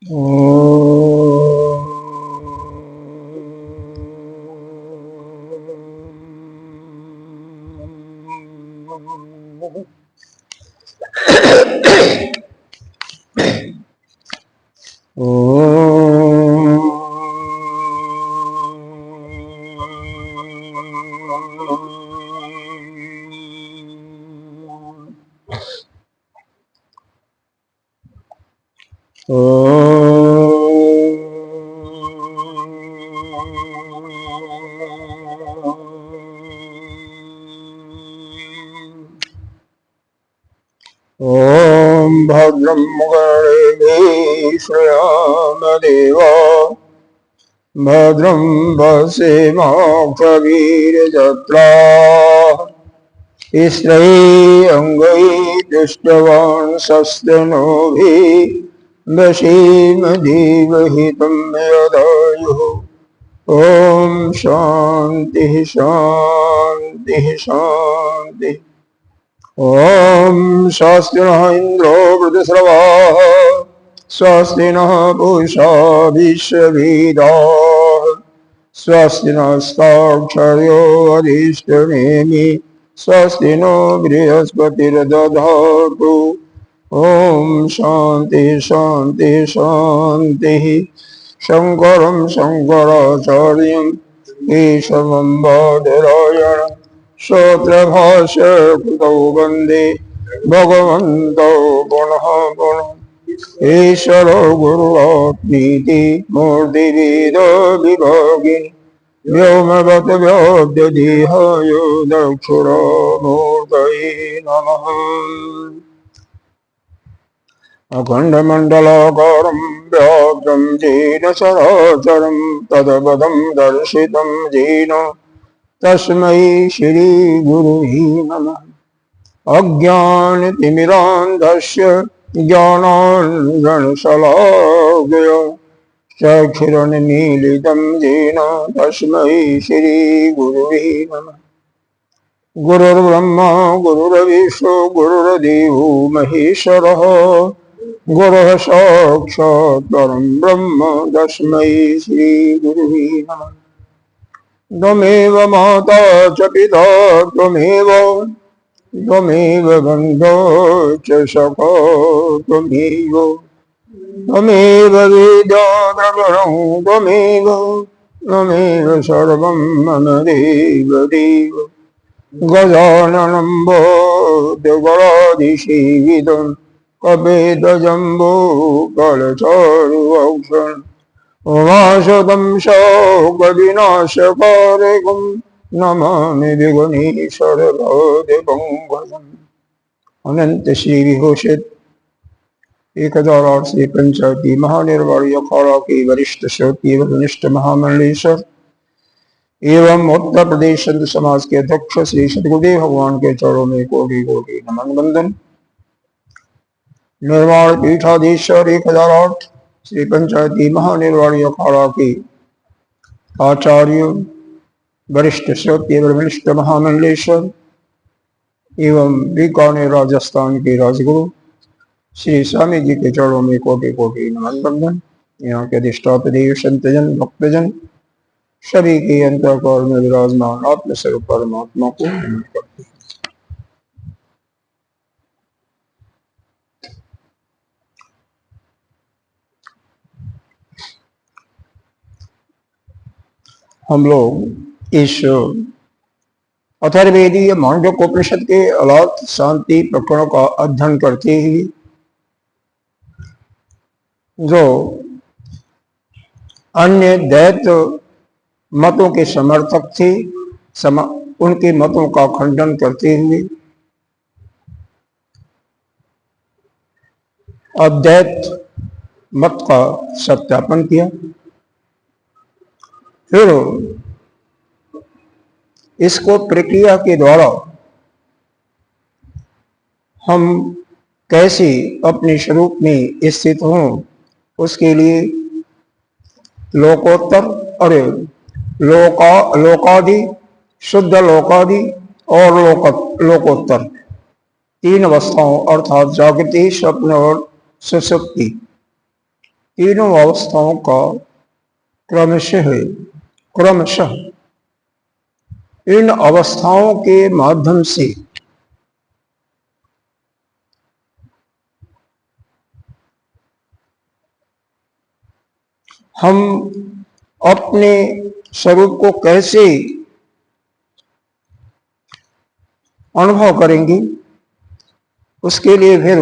ॐ भद्रं गणेभिः श्रीरामदेवा भद्रं पश्येमाक्षवीर्यजत्राः स्त्रैरङ्गैः दुष्टवांसस्तनूभिः वशीमदेवहितं यदायुः। ॐ शान्तिः शान्तिः शान्तिः। ॐ स्वस्ति नः इन्द्रो वृद्धश्रवाः स्वस्ति नः पूषा विश्ववेदाः स्वस्ति नस्ताक्षर्यो अरिष्टनेमि स्वस्ति नो बृहस्पतिर्दधातु। ॐ शान्ति शान्ति शान्तिः। शङ्करं शङ्कराचार्यं केशवं बादरायणं सूत्रभाष्य कृतौ वन्दे भगवन्तौ पुनः पुनः। ईश्वरो गुरुरात्मीति मूर्तिभेदो विभागिनि व्योमवत् व्याप्तदेहाय दक्षिणामूर्तये नमः। अखण्डमण्डलाकारं व्याप्तं येन चराचरं तत्पदं दर्शितं येन तस्मै श्रीगुरुवे नमः। अज्ञानतिमिरान्धस्य ज्ञानाञ्जनशलाकया चक्षुरुन्मीलितं येन तस्मै श्रीगुरुवे नमः। गुरुर्ब्रह्मा गुरुर्विष्णु गुरुर्देवो महेश्वरः गुरुः साक्षात् परं ब्रह्म तस्मै श्रीगुरुवे नमः। त्वमेव माता च पिता त्वमेव बन्धो च सखा त्वमेव वेदा द्रविणं त्वमेव सर्वं मम देव देव। गजाननं भूतगणाधिसेवितं कपिध्वजम्बो फलचारुभक्षणम् उमाशतं शोकविनाशकारकं नमामि विघ्नेश्वरपादपङ्कजम्। अनंत श्री विघोषित 1008 महानिर्वाणी अखाड़ा के वरिष्ठ श्रोती एवं निष्ठ महामंडलेश्वर एवं उत्तर प्रदेश संत समाज के अध्यक्ष श्री सदगुरुदेव भगवान के चरणों में कोटि कोटि नमन बंदन। निर्वाण पीठाधीश्वर 1008 श्री पंचायती महानिर्वाणी अखाड़ा के आचार्य वरिष्ठ श्रोती एवं वरिष्ठ महामंडलेश्वर एवं बीकानेर राजस्थान के राजगुरु श्री स्वामी जी के चरणों में कोटि कोटि नमन बंदन। यहाँ के अधिष्ठाता देव संतजन भक्तजन सभी के अंतःकरण में विराजमान आत्मस्वरूप परमात्मा को नमन करते हैं। हम लोग इस अथर्ववेदीय मांडव्योपनिषद के अलात शांति प्रकरणों का अध्ययन करते हुए जो अन्य दैत्य मतों के समर्थक थे उनके मतों का खंडन करते हुए अद्वैत मत का सत्यापन किया। फिर इसको प्रक्रिया के द्वारा हम कैसे अपने स्वरूप में स्थित हों उसके लिए लोकोत्तर और लोकादि शुद्ध लोकादि और लोकोत्तर 3 अवस्थाओं अर्थात जागृति स्वप्न और सुषुप्ति तीनों अवस्थाओं का क्रमशः क्रमशः इन अवस्थाओं के माध्यम से हम अपने स्वरूप को कैसे अनुभव करेंगे, उसके लिए फिर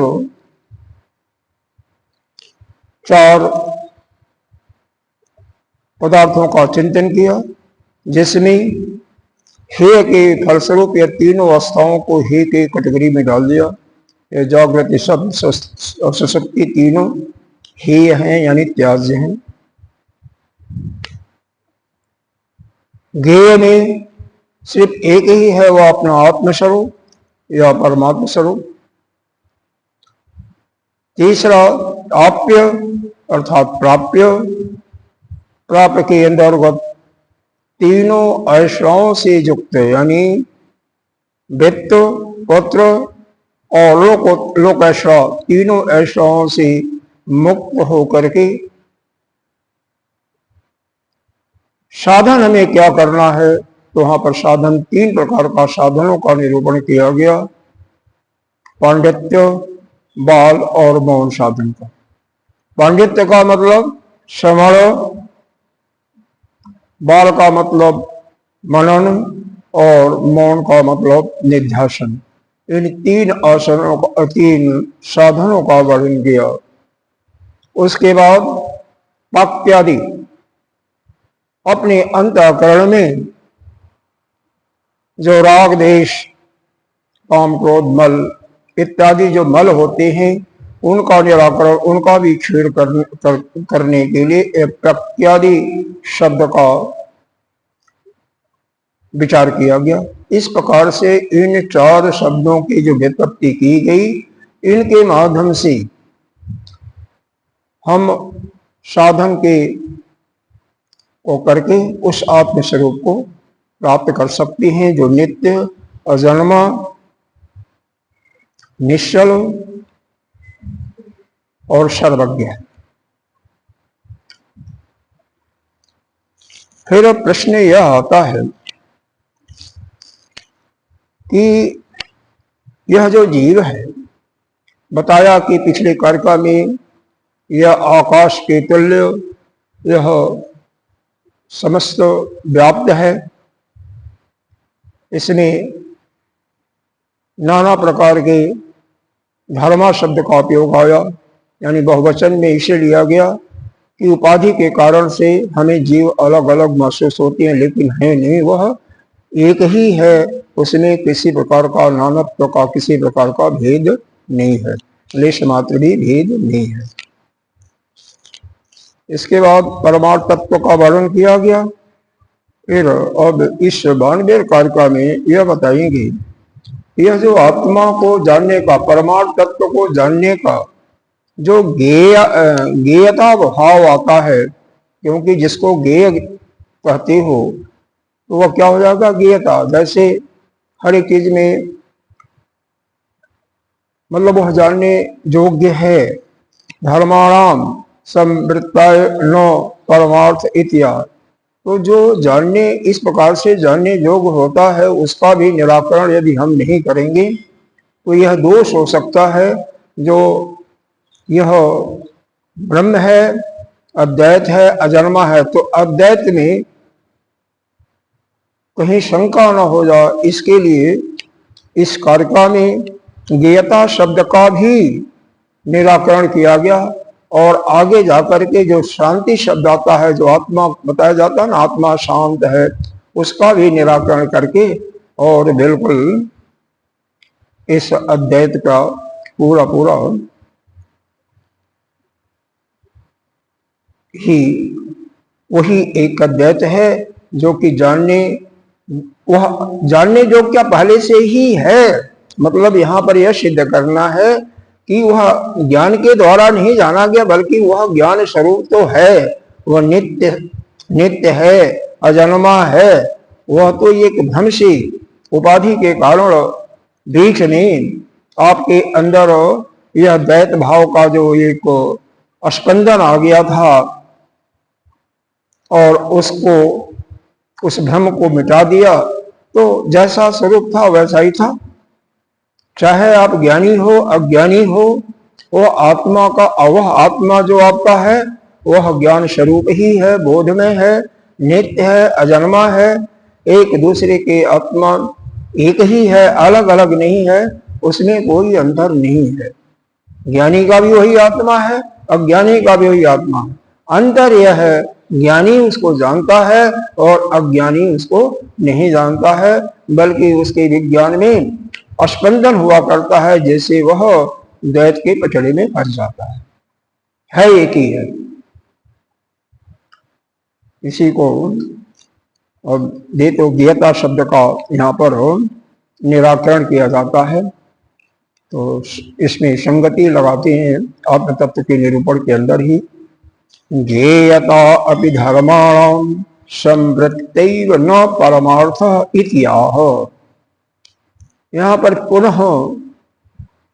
चार पदार्थों का चिंतन किया, जिसमें हेय के फलस्वरूप या तीनों अवस्थाओं को हेय के कैटेगरी में डाल दिया। ये जागृति शब्द सुषुप्ति तीनों हेय हैं, यानी त्याज्य हैं। ज्ञेय में सिर्फ एक ही है, वह अपना आत्मस्वरूप या परमात्मा स्वरूप। तीसरा आप्य अर्थात प्राप्य, प्राप्य के अंतर्गत तीनों ऐशाओं से युक्त, यानी वित्त, पत्र और लोक ऐशा, तीनों ऐशाओं से मुक्त होकर के साधन हमें क्या करना है, तो वहां पर साधन तीन प्रकार का साधनों का निरूपण किया गया। पांडित्य, बाल और मौन साधन का। पांडित्य का मतलब श्रवण, बाल का मतलब मनन और मौन का मतलब निध्यासन। इन तीन साधनों का वर्णन किया। उसके बाद वाक्यादि अपने अंतःकरण में जो राग, देश, काम, क्रोध, मल इत्यादि जो मल होते हैं, उनका निराकरण, उनका भी क्षीण करने के लिए प्रत्यादि शब्द का विचार किया गया। इस प्रकार से इन चार शब्दों की जो व्युत्पत्ति की गई, इनके माध्यम से हम साधन के को करके उस आत्म स्वरूप को प्राप्त कर सकते हैं, जो नित्य, अजन्मा, निश्चल और सर्वज्ञ है। फिर प्रश्न यह आता है कि यह जो जीव है, बताया कि पिछले कारिका में यह आकाश के तुल्य, यह समस्त व्याप्त है। इसमें नाना प्रकार के धर्मा शब्द का उपयोग आया, यानी बहुवचन में इसे लिया गया कि उपाधि के कारण से हमें जीव अलग अलग महसूस होते हैं, लेकिन है नहीं, वह एक ही है। उसमें किसी प्रकार का नानत्व का, किसी प्रकार का भेद नहीं है, लेश मात्र भी भेद नहीं है। इसके बाद परमार्थ तत्व का वर्णन किया गया। फिर अब इस 92वें कारिका में यह बताएंगे, यह जो आत्मा को जानने का, परमार्थ तत्व को जानने का जो ज्ञेयता भाव आता है, क्योंकि जिसको ज्ञेय कहते हो तो वह क्या हो जाएगा, ज्ञेयता। जैसे हर एक चीज में मतलब वह जानने योग्य है। धर्माणाम संवृत्ताय नो परमार्थ इत्यादि। तो जो जानने, इस प्रकार से जानने योग्य होता है, उसका भी निराकरण यदि हम नहीं करेंगे तो यह दोष हो सकता है। जो यह ब्रह्म है, अद्वैत है, अजन्मा है, तो अद्वैत में कहीं शंका न हो जाए, इसके लिए इस कारिका में ज्ञेयता शब्द का भी निराकरण किया गया। और आगे जाकर के जो शांति शब्द आता है, जो आत्मा बताया जाता है ना, आत्मा शांत है, उसका भी निराकरण करके और बिल्कुल इस अद्वैत का पूरा पूरा ही वही एक अद्वैत है, जो कि जानने, वह जानने जो क्या पहले से ही है। मतलब यहाँ पर यह सिद्ध करना है कि वह ज्ञान के द्वारा नहीं जाना गया, बल्कि वह ज्ञान स्वरूप तो है, वह नित्य है, अजन्मा है। वह तो एक भ्रम से उपाधि के कारण बीच में आपके अंदर यह द्वैत भाव का जो एक स्पंदन आ गया था और उसको, उस भ्रम को मिटा दिया, तो जैसा स्वरूप था वैसा ही था। चाहे आप ज्ञानी हो अज्ञानी हो, वह आत्मा का, वह आत्मा जो आपका है वह ज्ञान स्वरूप ही है, बोधमय है, नित्य है, अजन्मा है। एक दूसरे के आत्मा एक ही है, अलग अलग नहीं है, उसमें कोई अंतर नहीं है। ज्ञानी का भी वही आत्मा है, अज्ञानी का भी वही आत्मा है। अंतर यह है, ज्ञानी उसको जानता है और अज्ञानी उसको नहीं जानता है, बल्कि उसके विज्ञान में स्पंदन हुआ करता है, जैसे वह द्वैत के पचड़े में फंस जाता है एक ही है। इसी को और दे तो ज्ञता शब्द का यहाँ पर निराकरण किया जाता है। तो इसमें संगति लगाते हैं आत्म तत्व के निरूपण के अंदर ही। ज्ञेयता अपि धर्माणाम संवृत्तैव न परमार्थ इत्याह। यहाँ पर पुनः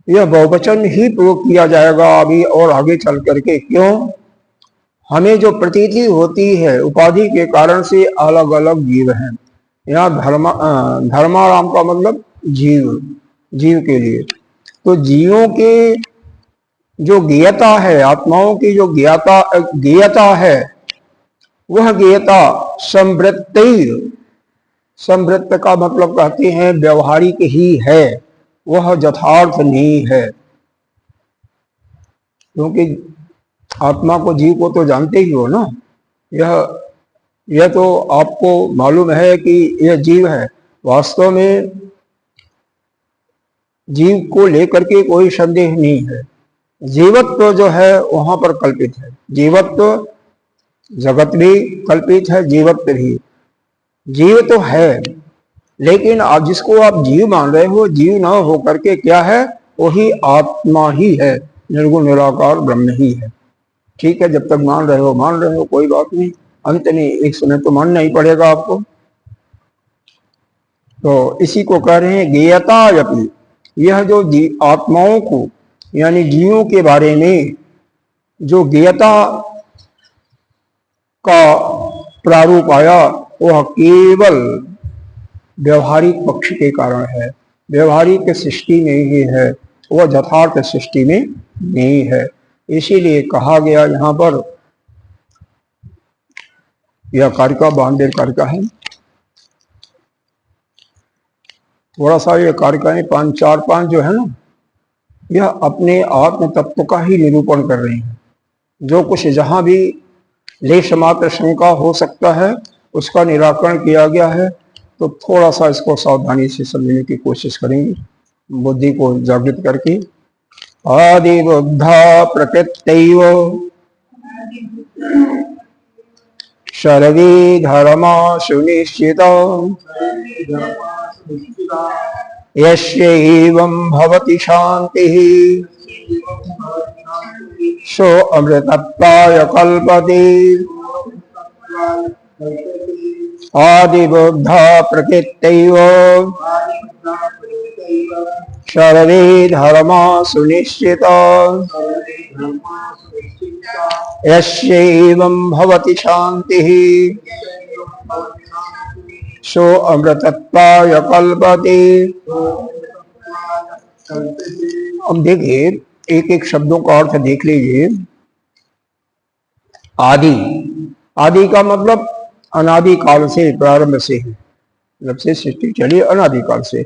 यह बहुवचन ही प्रयोग किया जाएगा अभी और आगे चल करके। क्यों? हमें जो प्रतीति होती है उपाधि के कारण से अलग अलग जीव हैं। यहाँ धर्माराम का मतलब जीव, जीव के लिए। तो जीवों के जो ज्ञेयता है, आत्माओं की जो ज्ञेयता है, वह ज्ञेयता संवृत्त, संवृत्त का मतलब कहते हैं व्यवहारिक ही है, वह यथार्थ नहीं है। क्योंकि आत्मा को, जीव को तो जानते ही हो ना। यह तो आपको मालूम है कि यह जीव है। वास्तव में जीव को लेकर के कोई संदेह नहीं है। जीवत्व जो है वहां पर कल्पित है। जीवत्व जगत भी कल्पित है, जीवत्व भी। जीव तो है, लेकिन आप जिसको आप जीव मान रहे हो, जीव न हो करके क्या है, वही आत्मा ही है, निर्गुण निराकार ब्रह्म ही है। ठीक है, जब तक मान रहे हो कोई बात नहीं, अंत नहीं, एक समय तो मानना ही पड़ेगा आपको। तो इसी को कह रहे हैं ज्ञेयता अपि। यह जो आत्माओं को यानी जीवों के बारे में जो ज्ञेयता का प्रारूप आया, वह केवल व्यवहारिक पक्ष के कारण है, व्यवहारिक सृष्टि में ही है, वह यथार्थ सृष्टि में नहीं है। इसीलिए कहा गया यहाँ पर, यह कारिका 92 कारिका है। थोड़ा सा ये कारिकाएं 5, 4, 5 जो है ना, यह अपने आत्म तत्व का ही निरूपण कर रही हैं। जो कुछ जहां भी लेश मात्र शंका हो सकता है उसका निराकरण किया गया है। तो थोड़ा सा इसको सावधानी से समझने की कोशिश करेंगे, बुद्धि को जागृत करके। आदि बुद्धा प्रकृत्यैव सर्वे धर्मा सुनिश्चिता यस्यैवं भवति शान्तिः सो अमृतत्वाय कल्पते। आदिबुद्धा प्रकृत्यैव सर्वे धर्मा सुनिश्चिता यस्यैवं भवति शान्तिः सो अमृतत्वाय कल्पते। अब देखिए, एक एक शब्दों का अर्थ देख लीजिए। आदि, आदि का मतलब अनादि काल से, प्रारंभ से ही, जब से सृष्टि चली अनादि काल से।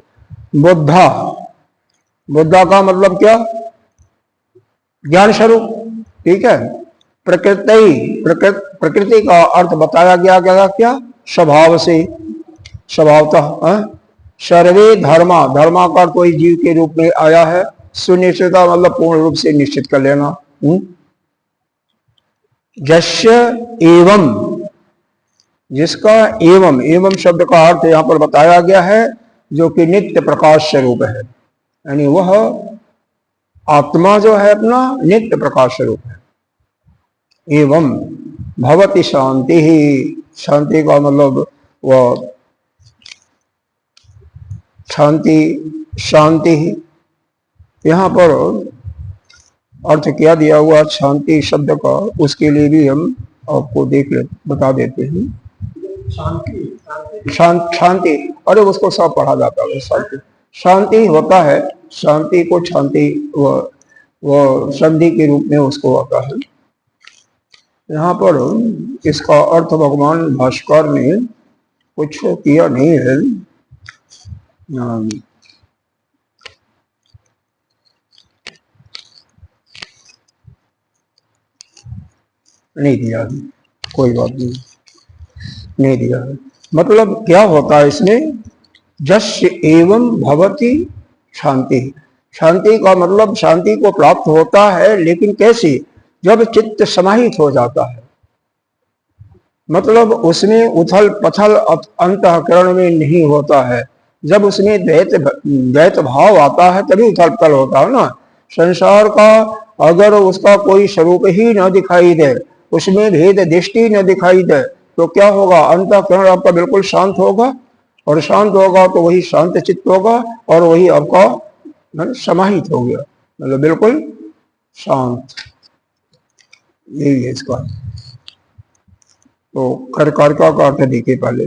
बुद्धा, बुद्धा का मतलब क्या? ज्ञान स्वरूप। ठीक है। प्रकृति, प्रकृति का अर्थ बताया गया क्या? स्वभाव से, स्वभावतः। सर्वे धर्मा, धर्मा का कोई जीव के रूप में आया है। सुनिश्चिता मतलब पूर्ण रूप से निश्चित कर लेना। यस्य एवं, जिसका एवं, एवं शब्द का अर्थ यहां पर बताया गया है, जो कि नित्य प्रकाश स्वरूप है। यानी वह आत्मा जो है अपना नित्य प्रकाश स्वरूप है। एवं भवति शांति ही, शांति का मतलब वह शांति, शांति ही। यहां पर अर्थ क्या दिया हुआ शांति शब्द का, उसके लिए भी हम आपको बता देते हैं। शांति, अरे उसको सब पढ़ा जाता है। शांति शांति होता है, शांति को शांति वो संधि के रूप में उसको आता है। यहाँ पर इसका अर्थ भगवान भास्कर ने कुछ किया नहीं है, नहीं दिया है, कोई बात नहीं दिया है। मतलब क्या होता है इसमें, जस्य एवं भवति शांति। शांति का मतलब शांति को प्राप्त होता है, लेकिन कैसे, जब चित्त समाहित हो जाता है, मतलब उसमें उथल पथल अंतःकरण में नहीं होता है। जब उसमें द्वैत भाव आता है तभी उथल पथल होता है ना। संसार का अगर उसका कोई स्वरूप ही न दिखाई दे, उसमें भेद दृष्टि न दिखाई दे, तो क्या होगा, अंतःकरण आपका बिल्कुल शांत होगा, और शांत होगा तो वही शांत चित्त होगा, और वही आपका समाहित हो गया, मतलब बिल्कुल शांत। यही है इसका। तो करका का अर्थ देखिए पहले,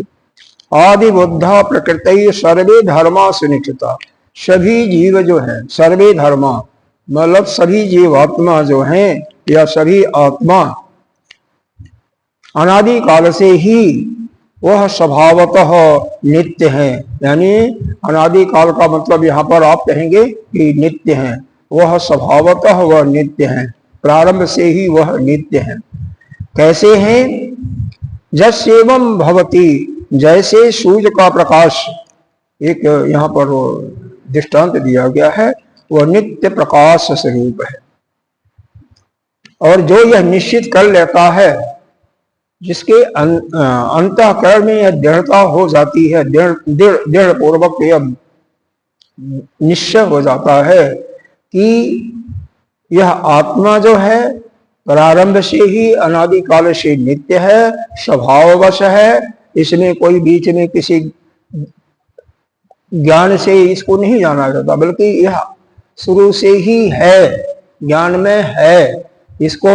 आदि बुद्धा प्रकृति सर्वे धर्मा सुनिश्चिता। सभी जीव जो है, सर्वे धर्मा मतलब सभी जीवात्मा जो हैं, या सभी आत्मा अनादि काल से ही वह स्वभावतः नित्य है। यानी अनादि काल का मतलब यहाँ पर आप कहेंगे कि नित्य है, वह स्वभावतः वह नित्य है, प्रारंभ से ही वह नित्य है। कैसे हैं, जस्येवं भवति, जैसे सूर्य का प्रकाश, एक यहाँ पर दृष्टांत दिया गया है, वह नित्य प्रकाश स्वरूप है। और जो यह निश्चित कर लेता है, जिसके अंतःकरण में यह दृढ़ता हो जाती है, दृढ़ पूर्वक यह निश्चय हो जाता है कि यह आत्मा जो है प्रारंभ से ही अनादि काल से नित्य है, स्वभाववश है, इसमें कोई बीच में किसी ज्ञान से इसको नहीं जाना जाता, बल्कि यह शुरू से ही है, ज्ञान में है। इसको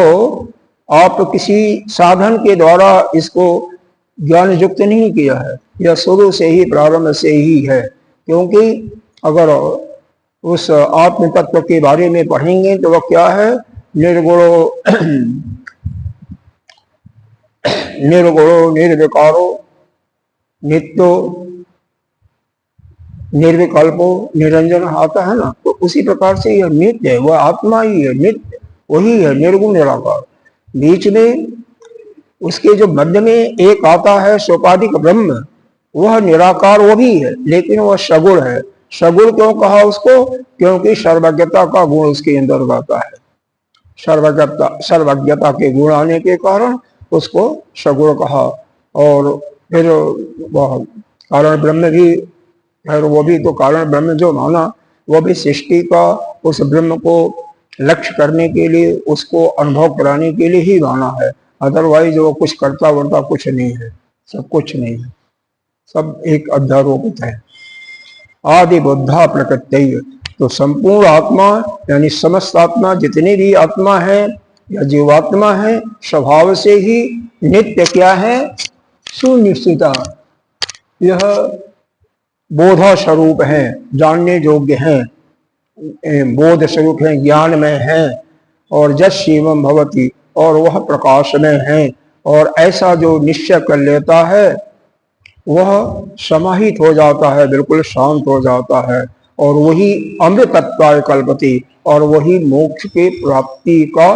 आप किसी साधन के द्वारा इसको ज्ञान युक्त नहीं किया है, यह शुरू से ही प्रारंभ से ही है। क्योंकि अगर उस आत्म तत्व के बारे में पढ़ेंगे तो वह क्या है, निर्गुणो निर्विकारो नित्यो निर्विकल्पो निरंजन आता है ना। तो उसी प्रकार से यह नित्य है, वह आत्मा ही है, नित्य वही है, निर्गुण निराकार। बीच में उसके जो मध्य में एक आता है सोपाधिक ब्रह्म, वह निराकार वो भी है, लेकिन वह सगुण है। सगुण क्यों कहा उसको, क्योंकि सर्वज्ञता का गुण उसके अंदर आता है। सर्वज्ञता के गुण आने के कारण उसको सगुण कहा। और फिर वह कारण ब्रह्म भी, वो भी तो कारण ब्रह्म जो माना, वो भी सृष्टि का उस ब्रह्म को लक्ष्य करने के लिए, उसको अनुभव कराने के लिए ही माना है। अदरवाइज वो कुछ करता वर्ता कुछ नहीं है, सब कुछ नहीं है, सब एक अध्यारोपित है। आदि बुद्धा प्रकृति, तो संपूर्ण आत्मा यानी समस्त आत्मा, जितनी भी आत्मा है या जीवात्मा है, स्वभाव से ही नित्य क्या है, सुनिश्चिता। यह बोधा स्वरूप है, जानने योग्य है, बोध स्वरूप है, ज्ञान में है। और जस्येवं भवति, और वह प्रकाश में है। और ऐसा जो निश्चय कर लेता है वह समाहित हो जाता है, बिल्कुल शांत हो जाता है, और वही अमृतत्वाय कल्पति, और वही मोक्ष के प्राप्ति का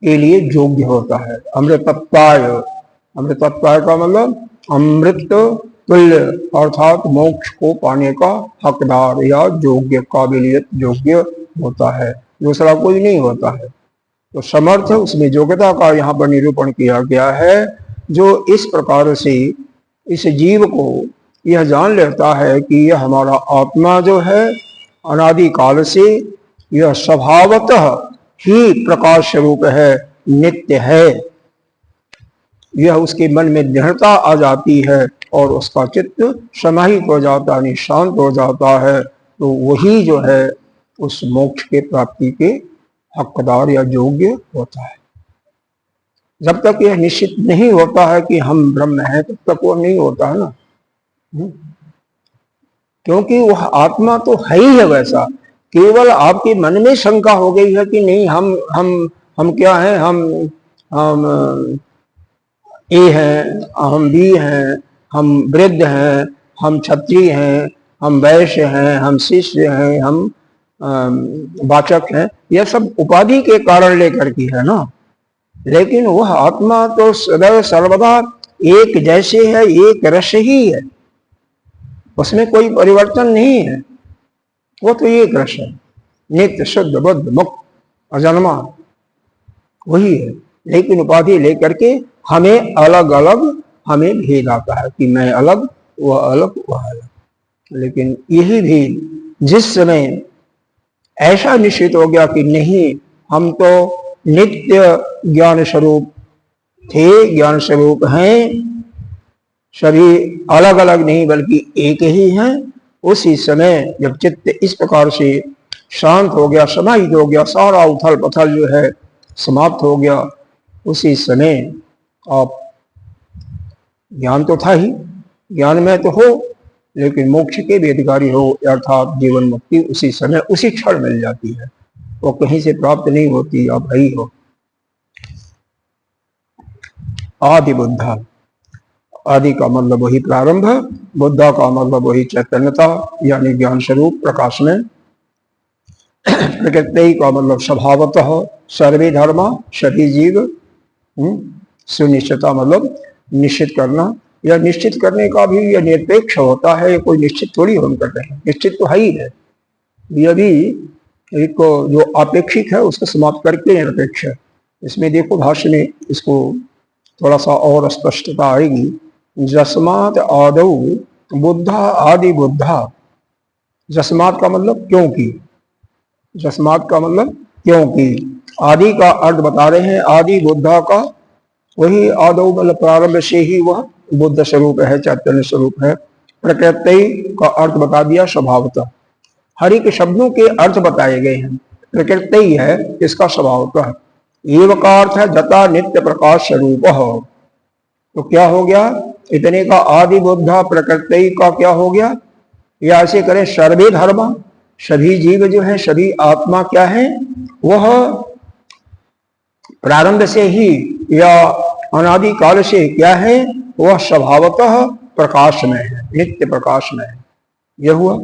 के लिए योग्य होता है। अमृतत्वाय, अमृतत्वाय का मतलब अमृत तुल्य, अर्थात मोक्ष को पाने का हकदार या योग्य, काबिलियत योग्य होता है, दूसरा कोई नहीं होता है। तो समर्थ, उसमें योग्यता का यहाँ पर निरूपण किया गया है। जो इस प्रकार से इस जीव को यह जान लेता है कि यह हमारा आत्मा जो है अनादि काल से यह स्वभावतः ही प्रकाश स्वरूप है, नित्य है, यह उसके मन में दृढ़ता आ जाती है और उसका चित्त समाहित हो जाता है, शांत हो जाता है। तो वही जो है उस मोक्ष के प्राप्ति के हकदार या योग्य होता है। जब तक यह निश्चित नहीं होता है कि हम ब्रह्म हैं, तब तक वो नहीं होता है ना। क्योंकि वह आत्मा तो है ही है वैसा। केवल आपके मन में शंका हो गई है कि नहीं हम क्या हैं, हम ए हैं, हम बी हैं, हम वृद्ध हैं, हम क्षत्रिय हैं, हम वैश्य हैं, हम शिष्य हैं, हम वाचक हैं। यह सब उपाधि के कारण लेकर की है ना। लेकिन वह आत्मा तो सदैव सर्वदा एक जैसे है, एक रस ही है, उसमें कोई परिवर्तन नहीं है। वो तो एक रस है, नित्य शुद्ध बुद्ध मुक्त अजन्मा वही है। लेकिन उपाधि लेकर के हमें अलग अलग, हमें भेद आता है कि मैं अलग, वह अलग, वह अलग। लेकिन यही भी जिस समय ऐसा निश्चित हो गया कि नहीं, हम तो नित्य ज्ञान स्वरूप थे, ज्ञान स्वरूप हैं, सभी अलग अलग नहीं बल्कि एक ही हैं, उसी समय जब चित्त इस प्रकार से शांत हो गया, समाहित हो गया, सारा उथल पथल जो है समाप्त हो गया, उसी समय आप ज्ञान तो था ही, ज्ञान में तो हो, लेकिन मोक्ष के भी अधिकारी हो, अर्थात जीवन मुक्ति उसी समय उसी क्षण मिल जाती है। वो कहीं से प्राप्त नहीं होती, आप ही हो। आदि बुद्धा, आदि का मतलब वही प्रारंभ, बुद्धा का मतलब वही चैतन्यता यानी ज्ञान स्वरूप प्रकाश में। प्रकृति का मतलब स्वभावतः सर्वे धर्मा सभी जीव। सुनिश्चितता मतलब निश्चित करना। यह निश्चित करने का भी यह निरपेक्ष होता है, कोई निश्चित थोड़ी हम करते हैं, निश्चित तो है ही है। यह भी एक जो अपेक्षित है उसको समाप्त करके निरपेक्ष है। इसमें देखो भाष्य में इसको थोड़ा सा और स्पष्टता आएगी। जस्मात् आदौ बुद्धा आदि बुद्धा। जस्मात् का मतलब क्योंकि, जस्मात् का मतलब क्योंकि। आदि का अर्थ बता रहे हैं, आदि बुद्धा का वही आदौ मतलब प्रारंभ से ही वह बुद्ध स्वरूप है, चैतन्य स्वरूप है। प्रकृति का अर्थ बता दिया स्वभावतः। हर एक शब्दों के अर्थ बताए गए हैं। प्रकृति है इसका स्वभावतः, एव का अर्थ है जता नित्य प्रकाश स्वरूप। तो क्या हो गया, इतने का आदि बुद्धा प्रकृति का क्या हो गया, या ऐसे करें सर्वे धर्म, सभी जीव जो है, सभी आत्मा क्या है, वह प्रारंभ से ही या अनादि काल से क्या है, वह स्वभावतः प्रकाश में है, नित्य प्रकाश में है। यह हुआ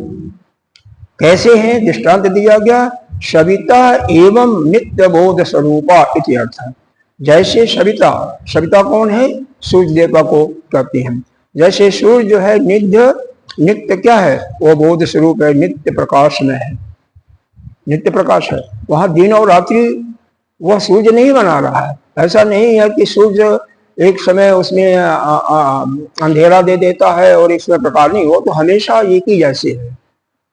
कैसे है, दृष्टांत दिया गया, सविता एवं नित्य बोध स्वरूपा इति अर्थ है। जैसे सविता, सविता कौन है, सूर्य देवता को कहते हैं। जैसे सूर्य जो है नित्य, नित्य क्या है, वो बोध स्वरूप है, नित्य प्रकाश में है, नित्य प्रकाश है। वहां दिन और रात्रि वह सूर्य नहीं बना रहा है। ऐसा नहीं है कि सूर्य एक समय उसमें अंधेरा दे देता है और एक समय प्रकाश नहीं, वो तो हमेशा एक ही जैसे है।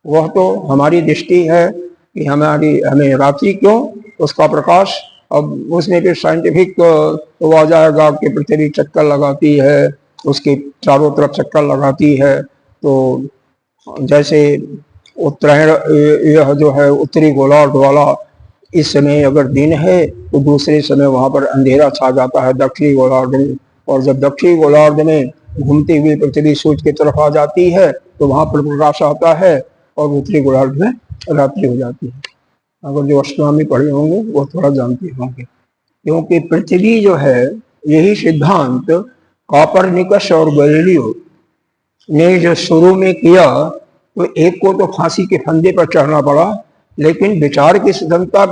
वह तो हमारी दृष्टि है कि हमें रात्रि क्यों, उसका प्रकाश। अब उसमें फिर साइंटिफिक तो आ जाएगा कि पृथ्वी चक्कर लगाती है, उसके चारों तरफ चक्कर लगाती है। तो जैसे उत्तरायण यह जो है उत्तरी गोलार्ध वाला, इस समय अगर दिन है तो दूसरे समय वहां पर अंधेरा छा जाता है दक्षिणी गोलार्ध में। और जब दक्षिणी गोलार्ध में घूमती हुई पृथ्वी सूर्य की तरफ आ जाती है तो वहां पर प्रकाश आता है और उत्तरी गोलार्ध में रात्रि हो जाती है। अगर जो अष्टमी पढ़े होंगे वो थोड़ा जानते होंगे, क्योंकि पृथ्वी जो है, यही सिद्धांत कॉपरनिकस और गैलीलियो ने जो शुरू में किया, तो एक को तो फांसी के फंदे पर चढ़ना पड़ा, लेकिन विचार की स्वतंत्रता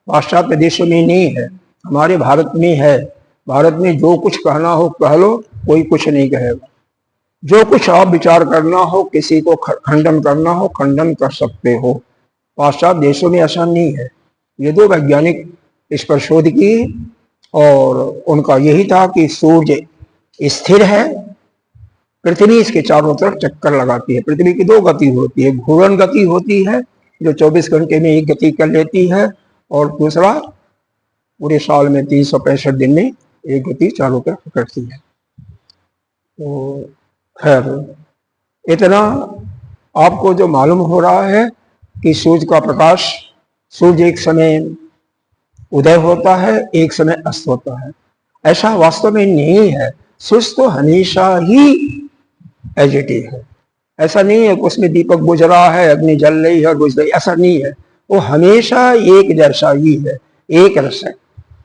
पाश्चात्य देशों में नहीं है, हमारे भारत में है। भारत में जो कुछ कहना हो कह लो, कोई कुछ नहीं कहेगा। जो कुछ आप विचार करना हो, किसी को खंडन करना हो, खंडन कर सकते हो। पाश्चात्य देशों में ऐसा नहीं है। ये दो वैज्ञानिक इस पर शोध की और उनका यही था कि सूर्य स्थिर है, पृथ्वी इसके चारों तरफ चक्कर लगाती है। पृथ्वी की दो गति होती है, घूर्णन गति होती है जो 24 घंटे में एक गति कर लेती है, और दूसरा पूरे साल में 365 दिन में एक गति चारों तरफ करती है। तो खैर इतना आपको जो मालूम हो रहा है कि सूर्य का प्रकाश, सूर्य एक समय उदय होता है, एक समय अस्त होता है। ऐसा वास्तव में नहीं है। सूर्य तो हमेशा ही एज इट इज है। ऐसा नहीं है कि उसमें दीपक बुझ रहा है, अग्नि जल रही है और बुझ रही, ऐसा नहीं है। वो हमेशा एक जैसा ही है, एक रस है।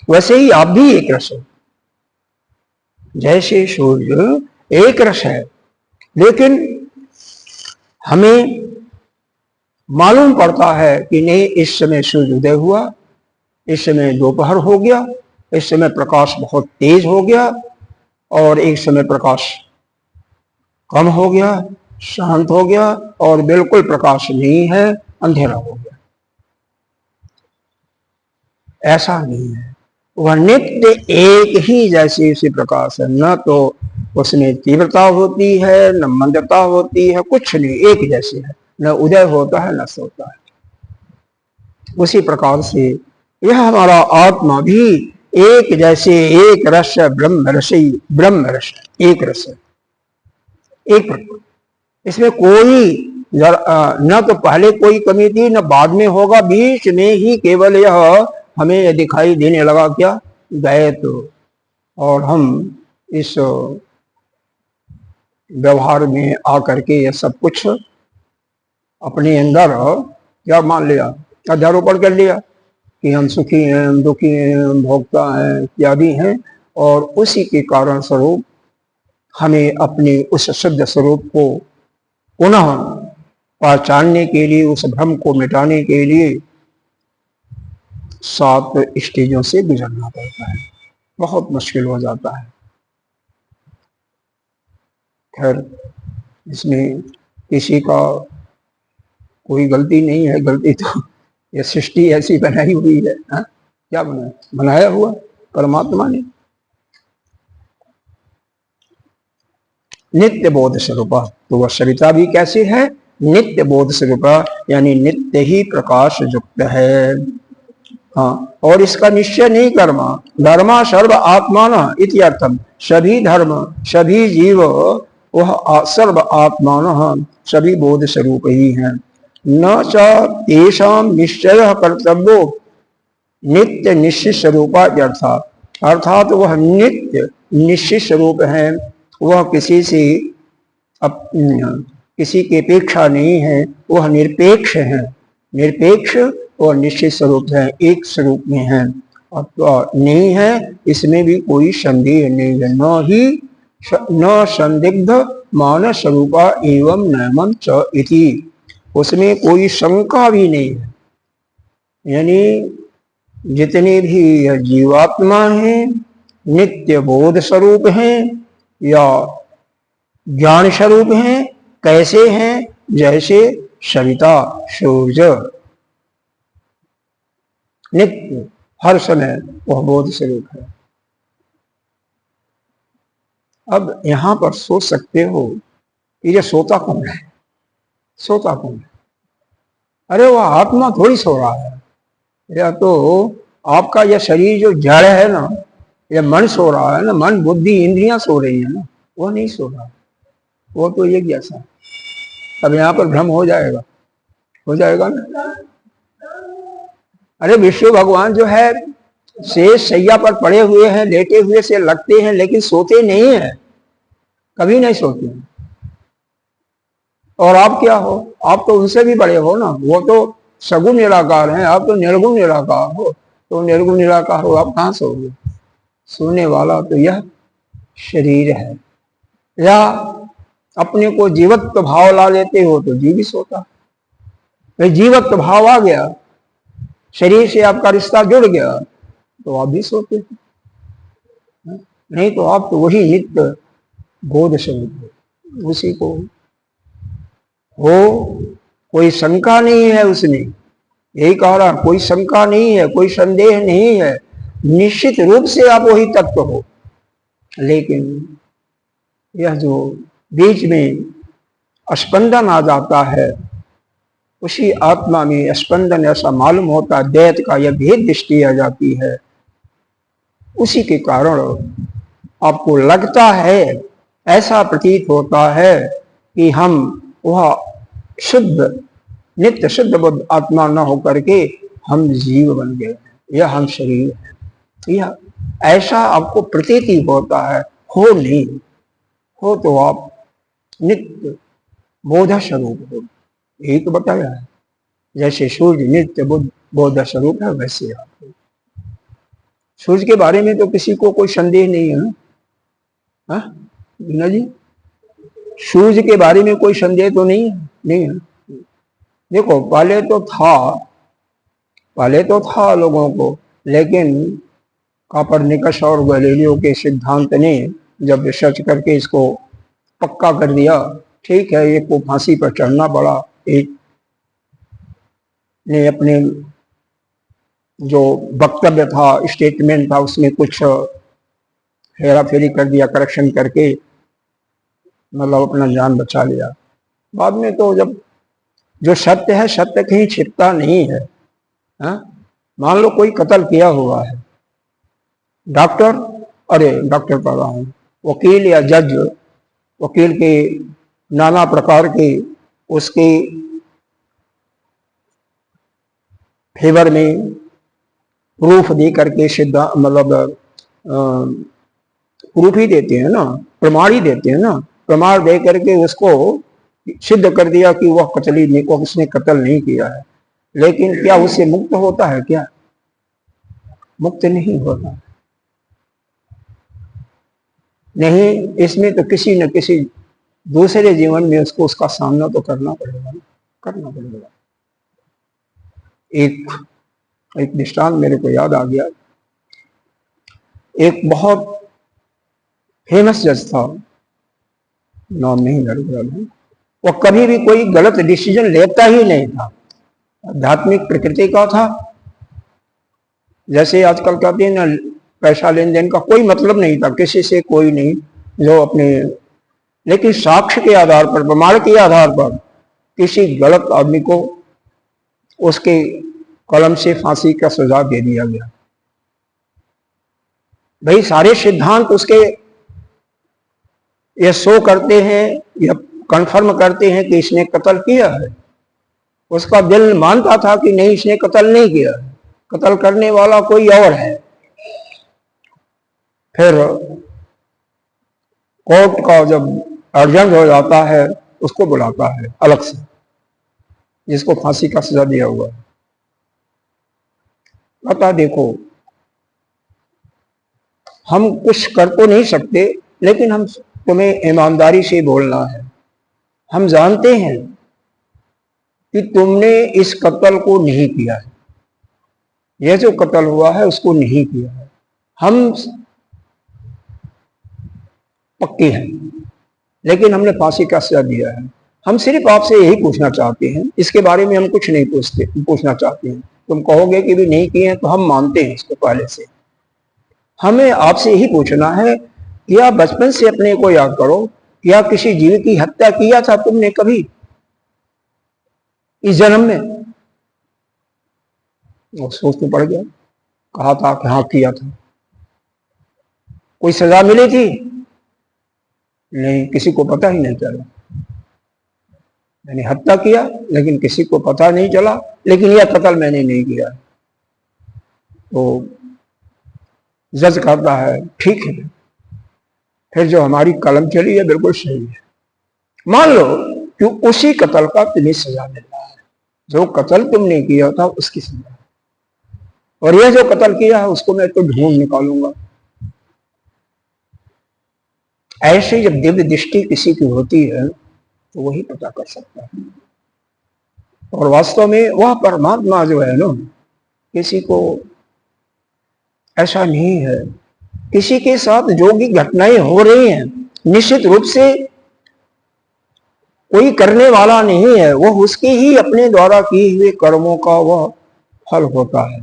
वैसे ही आप भी एक रस हो। जैसे सूर्य एक रस है, लेकिन हमें मालूम पड़ता है कि नहीं, इस समय सूर्य उदय हुआ, इस समय दोपहर हो गया, इस समय प्रकाश बहुत तेज हो गया, और एक समय प्रकाश कम हो गया, शांत हो गया, और बिल्कुल प्रकाश नहीं है, अंधेरा हो गया। ऐसा नहीं है। वह नित्य एक ही जैसी उसी प्रकाश है। न तो उसमें तीव्रता होती है, न मंदता होती है, कुछ नहीं, एक जैसे है। न उदय होता है, न सोता है। उसी प्रकार से यह हमारा आत्मा भी एक जैसे, एक रस, ब्रह्म रसी, ब्रह्म रस, एक रस है, एक प्रकार। इसमें कोई न तो पहले कोई कमी थी, न बाद में होगा, बीच में ही केवल यह हमें दिखाई देने लगा। क्या गए तो, और हम इस व्यवहार में आकर के यह सब कुछ अपने अंदर क्या मान लिया, अध्यारोपण कर लिया कि हम सुखी हैं, हम दुखी हैं, हम भोक्ता हैं इत्यादि हैं। और उसी के कारण स्वरूप हमें अपने उस शुद्ध स्वरूप को पुनः पहचानने के लिए, उस भ्रम को मिटाने के लिए 7 स्टेजों से गुजरना पड़ता है। बहुत मुश्किल हो जाता है। खैर, इसमें किसी का कोई गलती नहीं है। गलती तो ये सृष्टि ऐसी बनाई हुई है। क्या बनाया हुआ परमात्मा ने। नित्य बोध स्वरूपा, तो वह सविता भी कैसे है? नित्य बोध स्वरूपा, यानी नित्य ही प्रकाश युक्त है। हाँ, और इसका निश्चय नहीं कर्मा, धर्मा सर्व आत्मान इत्यर्थम। सभी धर्म, सभी जीव वह सर्व आत्मान, सभी बोध स्वरूप ही हैं। न च तेषां निश्चय कर्तव्यो नित्य निश्चित स्वरूपा अर्थात, अर्थात वह नित्य निश्चित स्वरूप है। वह किसी से किसी की अपेक्षा नहीं है। वह निरपेक्ष है, निरपेक्ष और निश्चित स्वरूप है, एक स्वरूप में है। और नहीं है, इसमें भी कोई संदेह नहीं है। न संदिग्ध मान स्वरूपा एवं नैमं च इति, उसमें कोई शंका भी नहीं है। यानी जितने भी जीवात्मा हैं, नित्य बोध स्वरूप हैं या ज्ञान स्वरूप हैं। कैसे हैं? जैसे सविता, सूर्य, नित्य हर समय वह बोध स्वरूप है। अब यहां पर सोच सकते हो कि ये सोता कौन है? सोता कौन है? अरे वह आत्मा थोड़ी सो रहा है। या तो आपका यह शरीर जो जड़ है ना, यह मन सो रहा है ना, मन बुद्धि इंद्रियां सो रही है ना, वो नहीं सो रहा। वो तो एक जैसा है। अब यहाँ पर भ्रम हो जाएगा, हो जाएगा ना। अरे विष्णु भगवान जो है शेष शैया पर पड़े हुए हैं, लेटे हुए से लगते हैं, लेकिन सोते नहीं है, कभी नहीं सोते हैं। और आप क्या हो? आप तो उनसे भी बड़े हो ना। वो तो सगुण निराकार हैं, आप तो निर्गुण निराकार हो। तो निर्गुण निराकार हो, आप कहाँ सोओगे? सोने वाला तो यह शरीर है। या अपने को जीवत्व भाव ला लेते हो तो जीव भी सोता। भाई जीवत्व भाव आ गया, शरीर से आपका रिश्ता जुड़ गया, तो आप भी सोते हो। नहीं तो आप तो वही नित्य बोध स्वरूप उसी को हो। कोई शंका नहीं है उसमें। यही कह रहा, कोई शंका नहीं है, कोई संदेह नहीं है। निश्चित रूप से आप वही तत्व हो। लेकिन यह जो बीच में स्पंदन आ जाता है, उसी आत्मा में स्पंदन ऐसा मालूम होता है, द्वैत का यह भेद दृष्टि आ जाती है। उसी के कारण आपको लगता है, ऐसा प्रतीत होता है कि हम वह शुद्ध नित्य शुद्ध बुद्ध आत्मा न होकर के हम जीव बन गए। यह हम शरीर है, यह ऐसा आपको प्रतीति होता है, हो नहीं, हो तो आप नित्य बोध स्वरूप हो, यही तो बताया है। जैसे सूर्य नित्य बोध स्वरूप है, वैसे आप हो। सूर्य के बारे में तो किसी को कोई संदेह नहीं है ना, हाँ बीना जी, सूर्य के बारे में कोई संदेह तो नहीं है, नहीं है। देखो पहले तो था लोगों को, लेकिन कोपरनिकस और गैलीलियो के सिद्धांत ने जब रिसर्च करके इसको पक्का कर दिया, ठीक है, एक को फांसी पर चढ़ना पड़ा, एक ने अपने जो वक्तव्य था, स्टेटमेंट था, उसमें कुछ हेरा फेरी कर दिया, करेक्शन करके मतलब अपना जान बचा लिया। बाद में तो जब जो सत्य है, सत्य कहीं छिपता नहीं है। मान लो कोई कत्ल किया हुआ है, डॉक्टर कर रहा हूँ, वकील या जज, वकील के नाना प्रकार के उसके फेवर में प्रूफ दे करके सिद्धांत मतलब प्रूफ ही देते हैं ना, प्रमाण ही देते हैं ना, प्रमाण दे करके उसको सिद्ध कर दिया कि वह उसने कत्ल नहीं किया है। लेकिन क्या उससे मुक्त होता है? क्या मुक्त नहीं होता? नहीं, इसमें तो किसी न किसी दूसरे जीवन में उसको उसका सामना तो करना पड़ेगा, करना पड़ेगा। एक दृष्टांत मेरे को याद आ गया। एक बहुत फेमस जज था, नाम नहीं लड़, वो कभी भी कोई गलत डिसीजन लेता ही नहीं था, आध्यात्मिक प्रकृति का था। जैसे आजकल कहते हैं ना, पैसा लेन देन का कोई मतलब नहीं था किसी से, कोई नहीं, जो अपने, लेकिन साक्ष्य के आधार पर, प्रमाण के आधार पर किसी गलत आदमी को उसके कलम से फांसी का सजा दे दिया गया। भाई सारे सिद्धांत उसके ये शो करते हैं या कंफर्म करते हैं कि इसने कत्ल किया है। उसका दिल मानता था कि नहीं, इसने कत्ल नहीं किया, कत्ल करने वाला कोई और है। फिर कोर्ट का जब अर्जेंट हो जाता है, उसको बुलाता है अलग से, जिसको फांसी का सजा दिया हुआ है। बता, देखो, हम कुछ कर तो नहीं सकते, लेकिन हम तुम्हें ईमानदारी से बोलना है। हम जानते हैं कि तुमने इस कत्ल को नहीं किया है, यह जो कत्ल हुआ है उसको नहीं किया है, हम पक्के हैं, लेकिन हमने फांसी का सजा दिया है। हम सिर्फ आपसे यही पूछना चाहते हैं, इसके बारे में हम कुछ नहीं पूछना चाहते हैं। तुम कहोगे कि भी नहीं किए हैं तो हम मानते हैं इसको पहले से। हमें आपसे यही पूछना है, क्या बचपन से अपने को याद करो, क्या किसी जीव की हत्या किया था तुमने कभी इस जन्म में? वो सोचने पड़ गया, कहा था कि हाँ किया था। कोई सजा मिली थी? नहीं, किसी को पता ही नहीं चला। मैंने हत्या किया लेकिन किसी को पता नहीं चला, लेकिन यह कत्ल मैंने नहीं किया। तो जज कहता है ठीक है, फिर जो हमारी कलम चली है बिल्कुल सही है। मान लो कि उसी कत्ल का तुम्हें सजा मिल रहा है, जो कत्ल तुमने किया था उसकी सजा, और यह जो कत्ल किया है उसको मैं तो ढूंढ निकालूंगा। ऐसे जब दिव्य दृष्टि किसी की होती है तो वही पता कर सकता है। और वास्तव में वह परमात्मा जो है ना, किसी को ऐसा नहीं है। किसी के साथ जो भी घटनाएं हो रही हैं, निश्चित रूप से कोई करने वाला नहीं है, वह उसके ही अपने द्वारा किए हुए कर्मों का वह फल होता है।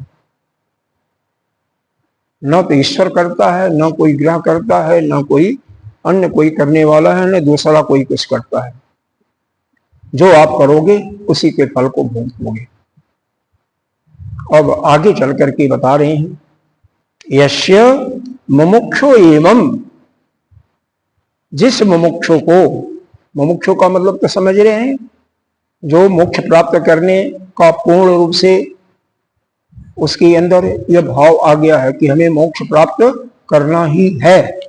न तो ईश्वर करता है, न कोई ग्रह करता है, न कोई अन्य कोई करने वाला है, न दूसरा कोई कुछ करता है। जो आप करोगे उसी के फल को भोगोगे। अब आगे चल करके बता रहे हैं, यस्य मुमुक्षु एवं, जिस मुमुक्षु को, मुमुक्षु का मतलब तो समझ रहे हैं, जो मोक्ष प्राप्त करने का पूर्ण रूप से उसके अंदर यह भाव आ गया है कि हमें मोक्ष प्राप्त करना ही है।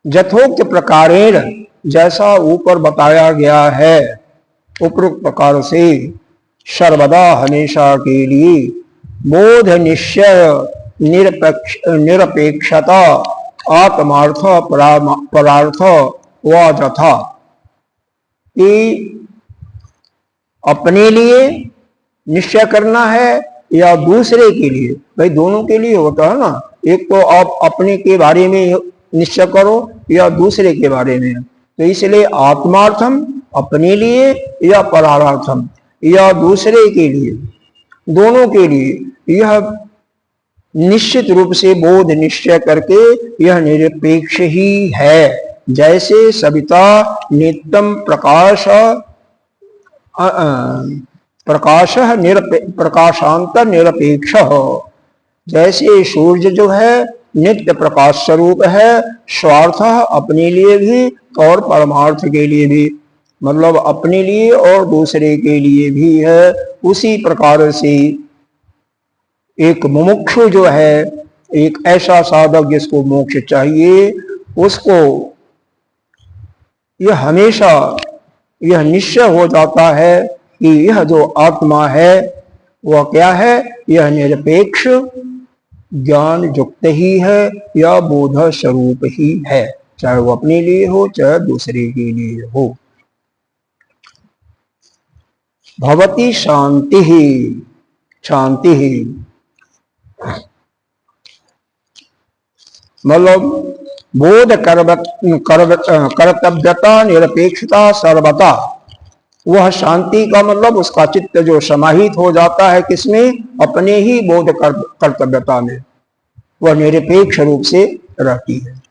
यथोक्त प्रकारेण, जैसा ऊपर बताया गया है उपरोक्त प्रकार से, सर्वदा हमेशा के लिए बोध निश्चय निरपेक्षता आत्मार्थ परार्थ व जथा, कि अपने लिए निश्चय करना है या दूसरे के लिए। भाई दोनों के लिए होता है ना, एक तो आप अपने के बारे में निश्चय करो या दूसरे के बारे में। तो इसलिए आत्मार्थम अपने लिए या परार्थम या दूसरे के लिए, दोनों के लिए यह निश्चित रूप से बोध निश्चय करके यह निरपेक्ष ही है। जैसे सविता नित्यम प्रकाशांत निरपेक्ष, जैसे सूर्य जो है नित्य प्रकाश स्वरूप है, स्वार्थ अपने लिए भी और परमार्थ के लिए भी, मतलब अपने लिए और दूसरे के लिए भी है। उसी प्रकार से एक मुमुक्षु जो है, एक ऐसा साधक जिसको मोक्ष चाहिए, उसको यह हमेशा यह निश्चय हो जाता है कि यह जो आत्मा है वह क्या है, यह निरपेक्ष ज्ञान युक्त ही है या बोध स्वरूप ही है, चाहे वो अपने लिए हो चाहे दूसरे के लिए हो। भवती शांति ही, शांति ही मतलब बोध कर्तव्यता निरपेक्षता सर्वता, वह शांति का मतलब उसका चित्त जो समाहित हो जाता है किसमें, अपने ही बोध कर्तव्यता में, वह निरपेक्ष रूप से रहती है।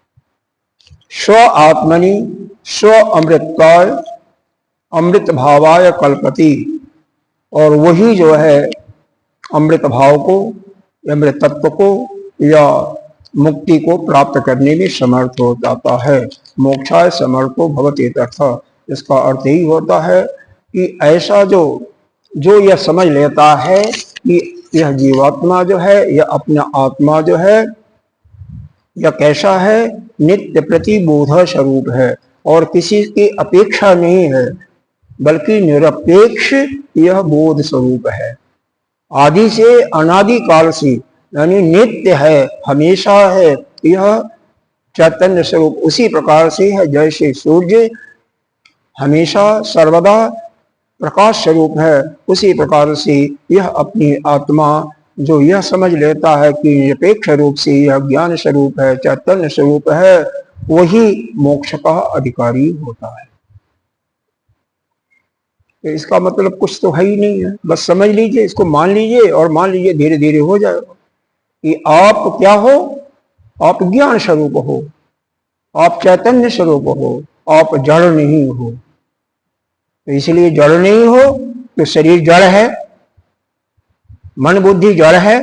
स्व आत्मनि स्व अमृताय अमृत भावाय कल्पति, और वही जो है अमृत भाव को, अमृत तत्व को या मुक्ति को प्राप्त करने में समर्थ हो जाता है। मोक्षाय समर्थो भवति अर्थ, इसका अर्थ यही होता है कि ऐसा जो यह समझ लेता है कि यह जीवात्मा जो है, यह अपना आत्मा जो है, यह कैसा है, नित्य प्रतिबोध स्वरूप है और किसी की अपेक्षा नहीं है, बल्कि निरपेक्ष यह बोध स्वरूप है। आदि से अनादि काल से, यानी नित्य है, हमेशा है, यह चैतन्य स्वरूप उसी प्रकार से है जैसे सूर्य हमेशा सर्वदा प्रकाश स्वरूप है, उसी प्रकार से यह अपनी आत्मा जो यह समझ लेता है कि निरपेक्ष रूप से यह ज्ञान स्वरूप है, चैतन्य स्वरूप है, वही मोक्ष का अधिकारी होता है। तो इसका मतलब कुछ तो है ही नहीं है, बस समझ लीजिए, इसको मान लीजिए और मान लीजिए धीरे धीरे हो जाएगा कि आप क्या हो, आप ज्ञान स्वरूप हो, आप चैतन्य स्वरूप हो, आप जड़ नहीं हो। तो इसलिए जड़ नहीं हो तो शरीर जड़ है, मन बुद्धि जड़ है,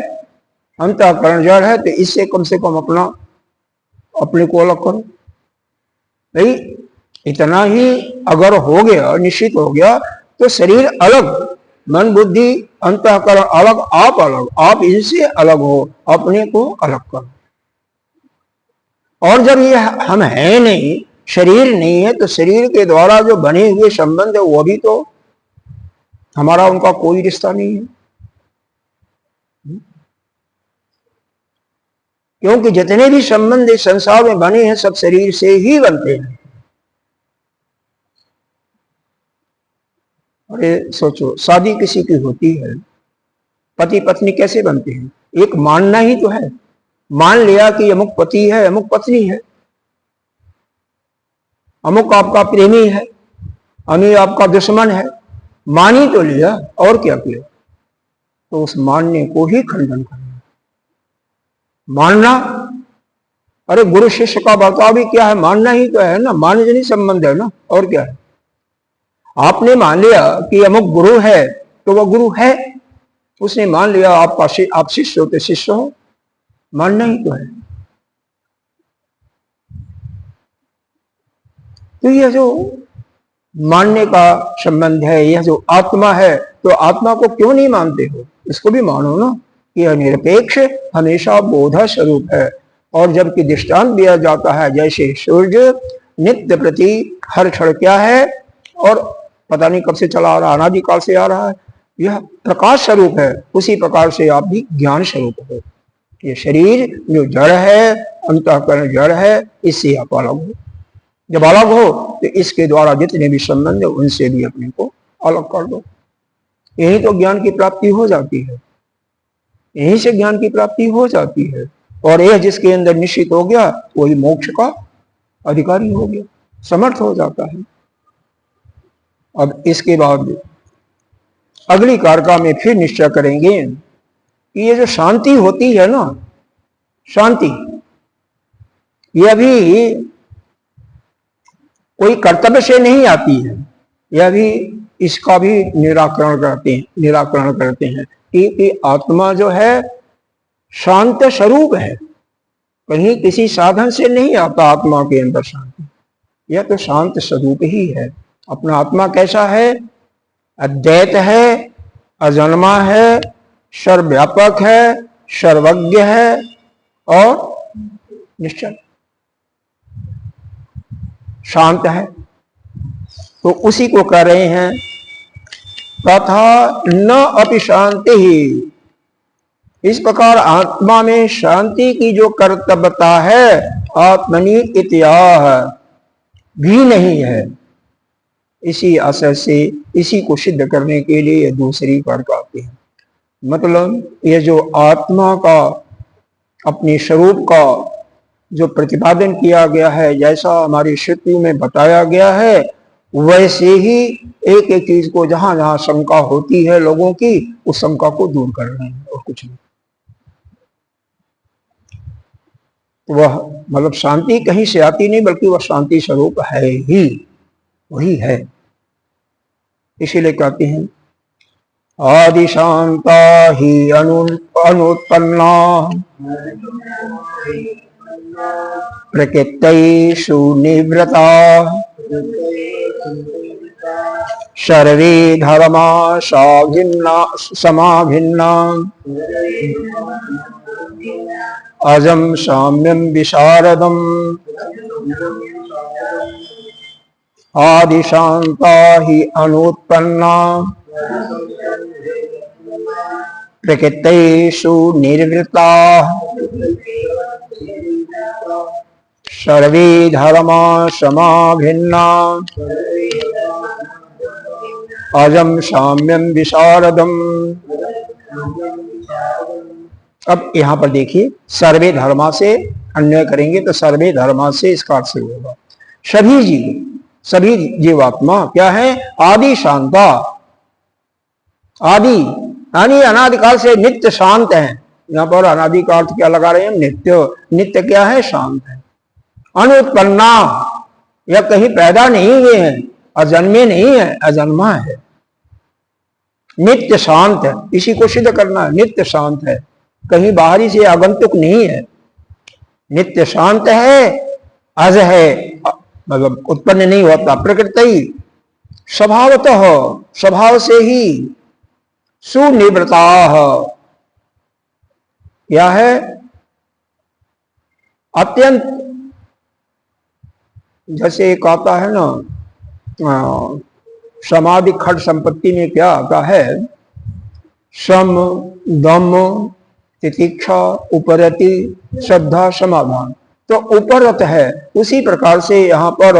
अंतःकरण जड़ है, तो इससे कम से कम अपने को अलग करो। भाई इतना ही अगर हो गया, निश्चित हो गया, तो शरीर अलग, मन बुद्धि अंतःकरण अलग, आप इनसे अलग हो, अपने को अलग करो। और जब ये हम हैं नहीं, शरीर नहीं है, तो शरीर के द्वारा जो बने हुए संबंध है वो भी तो हमारा उनका कोई रिश्ता नहीं है, क्योंकि जितने भी संबंध इस संसार में बने हैं सब शरीर से ही बनते हैं। अरे सोचो, शादी किसी की होती है, पति पत्नी कैसे बनते हैं, एक मानना ही तो है, मान लिया कि अमुक पति है, अमुक पत्नी है, अमुक आपका प्रेमी है, अमुक आपका दुश्मन है, मान ही तो लिया, और क्या किया। तो उस मानने को ही खंडन करना, मानना। अरे गुरु शिष्य का बर्ताव भी क्या है, मानना ही तो है ना, मानजनी संबंध है ना, और क्या है। आपने मान लिया कि अमुक गुरु है तो वह गुरु है, उसने मान लिया आप शिष्य हो तो शिष्य हो, मानना ही तो है। तो यह जो मानने का संबंध है, यह जो आत्मा है, तो आत्मा को क्यों नहीं मानते हो, इसको भी मानो ना। यह निरपेक्ष हमेशा बोध स्वरूप है। और जबकि दृष्टांत दिया जाता है जैसे सूर्य नित्य प्रति हर क्षण क्या है और पता नहीं कब से चला आ रहा, अनादिकाल से आ रहा है, यह प्रकाश स्वरूप है, उसी प्रकार से आप भी ज्ञान स्वरूप हो। ये शरीर जो जड़ है, अंतःकरण जड़ है, इससे आप अलग हो। जब अलग हो तो इसके द्वारा जितने भी संबंध है उनसे भी अपने को अलग कर दो। यही तो ज्ञान की प्राप्ति हो जाती है, यहीं से ज्ञान की प्राप्ति हो जाती है। और यह जिसके अंदर निश्चित हो गया वही मोक्ष का अधिकारी हो गया, समर्थ हो जाता है। अब इसके बाद अगली कारका में फिर निश्चय करेंगे कि ये जो शांति होती है ना, शांति यह भी कोई कर्तव्य से नहीं आती है, यह भी इसका भी निराकरण करते हैं कि आत्मा जो है शांत स्वरूप है, कहीं किसी साधन से नहीं आता आत्मा के अंदर शांति, यह तो शांत स्वरूप ही है। अपना आत्मा कैसा है? अद्वैत है, अजन्मा है, सर्वव्यापक है, सर्वज्ञ है और निश्चल शांत है। तो उसी को कह रहे हैं तथा न अपि शांति ही। इस प्रकार आत्मा में शांति की जो कर्तव्यता है आत्मनि इत्याह भी नहीं है। इसी आशय से इसी को सिद्ध करने के लिए दूसरी कारक आती है। मतलब ये जो आत्मा का अपने स्वरूप का जो प्रतिपादन किया गया है, जैसा हमारी श्रुति में बताया गया है, वैसे ही एक एक चीज को जहां जहां शंका होती है लोगों की, उस शंका को दूर कर रहे हैं और कुछ नहीं। वह मतलब शांति कहीं से आती नहीं, बल्कि वह शांति स्वरूप है ही, वही है। इसीलिए कहते हैं आदि शांता ही अनुत्पन्ना प्रकृत्यैषु निवृता सर्वे धर्मा समाभिन्ना अजम साम्यम विशारदम आदि शांता ही अनुत्पन्ना प्रकृत्यैषु निर्वृता सर्वे धर्मा समाभिन्ना अजम साम्यम विशारदम। अब यहाँ पर देखिए, सर्वे धर्मा से अन्वय करेंगे तो सर्वे धर्मा से इसका अर्थ होगा सभी जीव, सभी जीवात्मा क्या है? आदि शांता, आदि यानी अनादिकाल से नित्य शांत है। यहाँ पर अनादि का अर्थ क्या लगा रहे हैं? नित्य। नित्य क्या है? शांत है। अनुत्पन्ना, यह कहीं पैदा नहीं हुए हैं, अजन्मे नहीं है, अजन्मा है, नित्य शांत है। इसी को सिद्ध करना है, नित्य शांत है, कहीं बाहरी से आगंतुक नहीं है, नित्य शांत है, अज है, मतलब उत्पन्न नहीं होता, प्रकृति स्वभावतः, स्वभाव से ही, सुनिवृता क्या है? अत्यंत, जैसे एक आता है ना समाधि खट संपत्ति में क्या आता है? सम दम तितिक्षा उपरति श्रद्धा समाधान। तो उपरत है, उसी प्रकार से यहाँ पर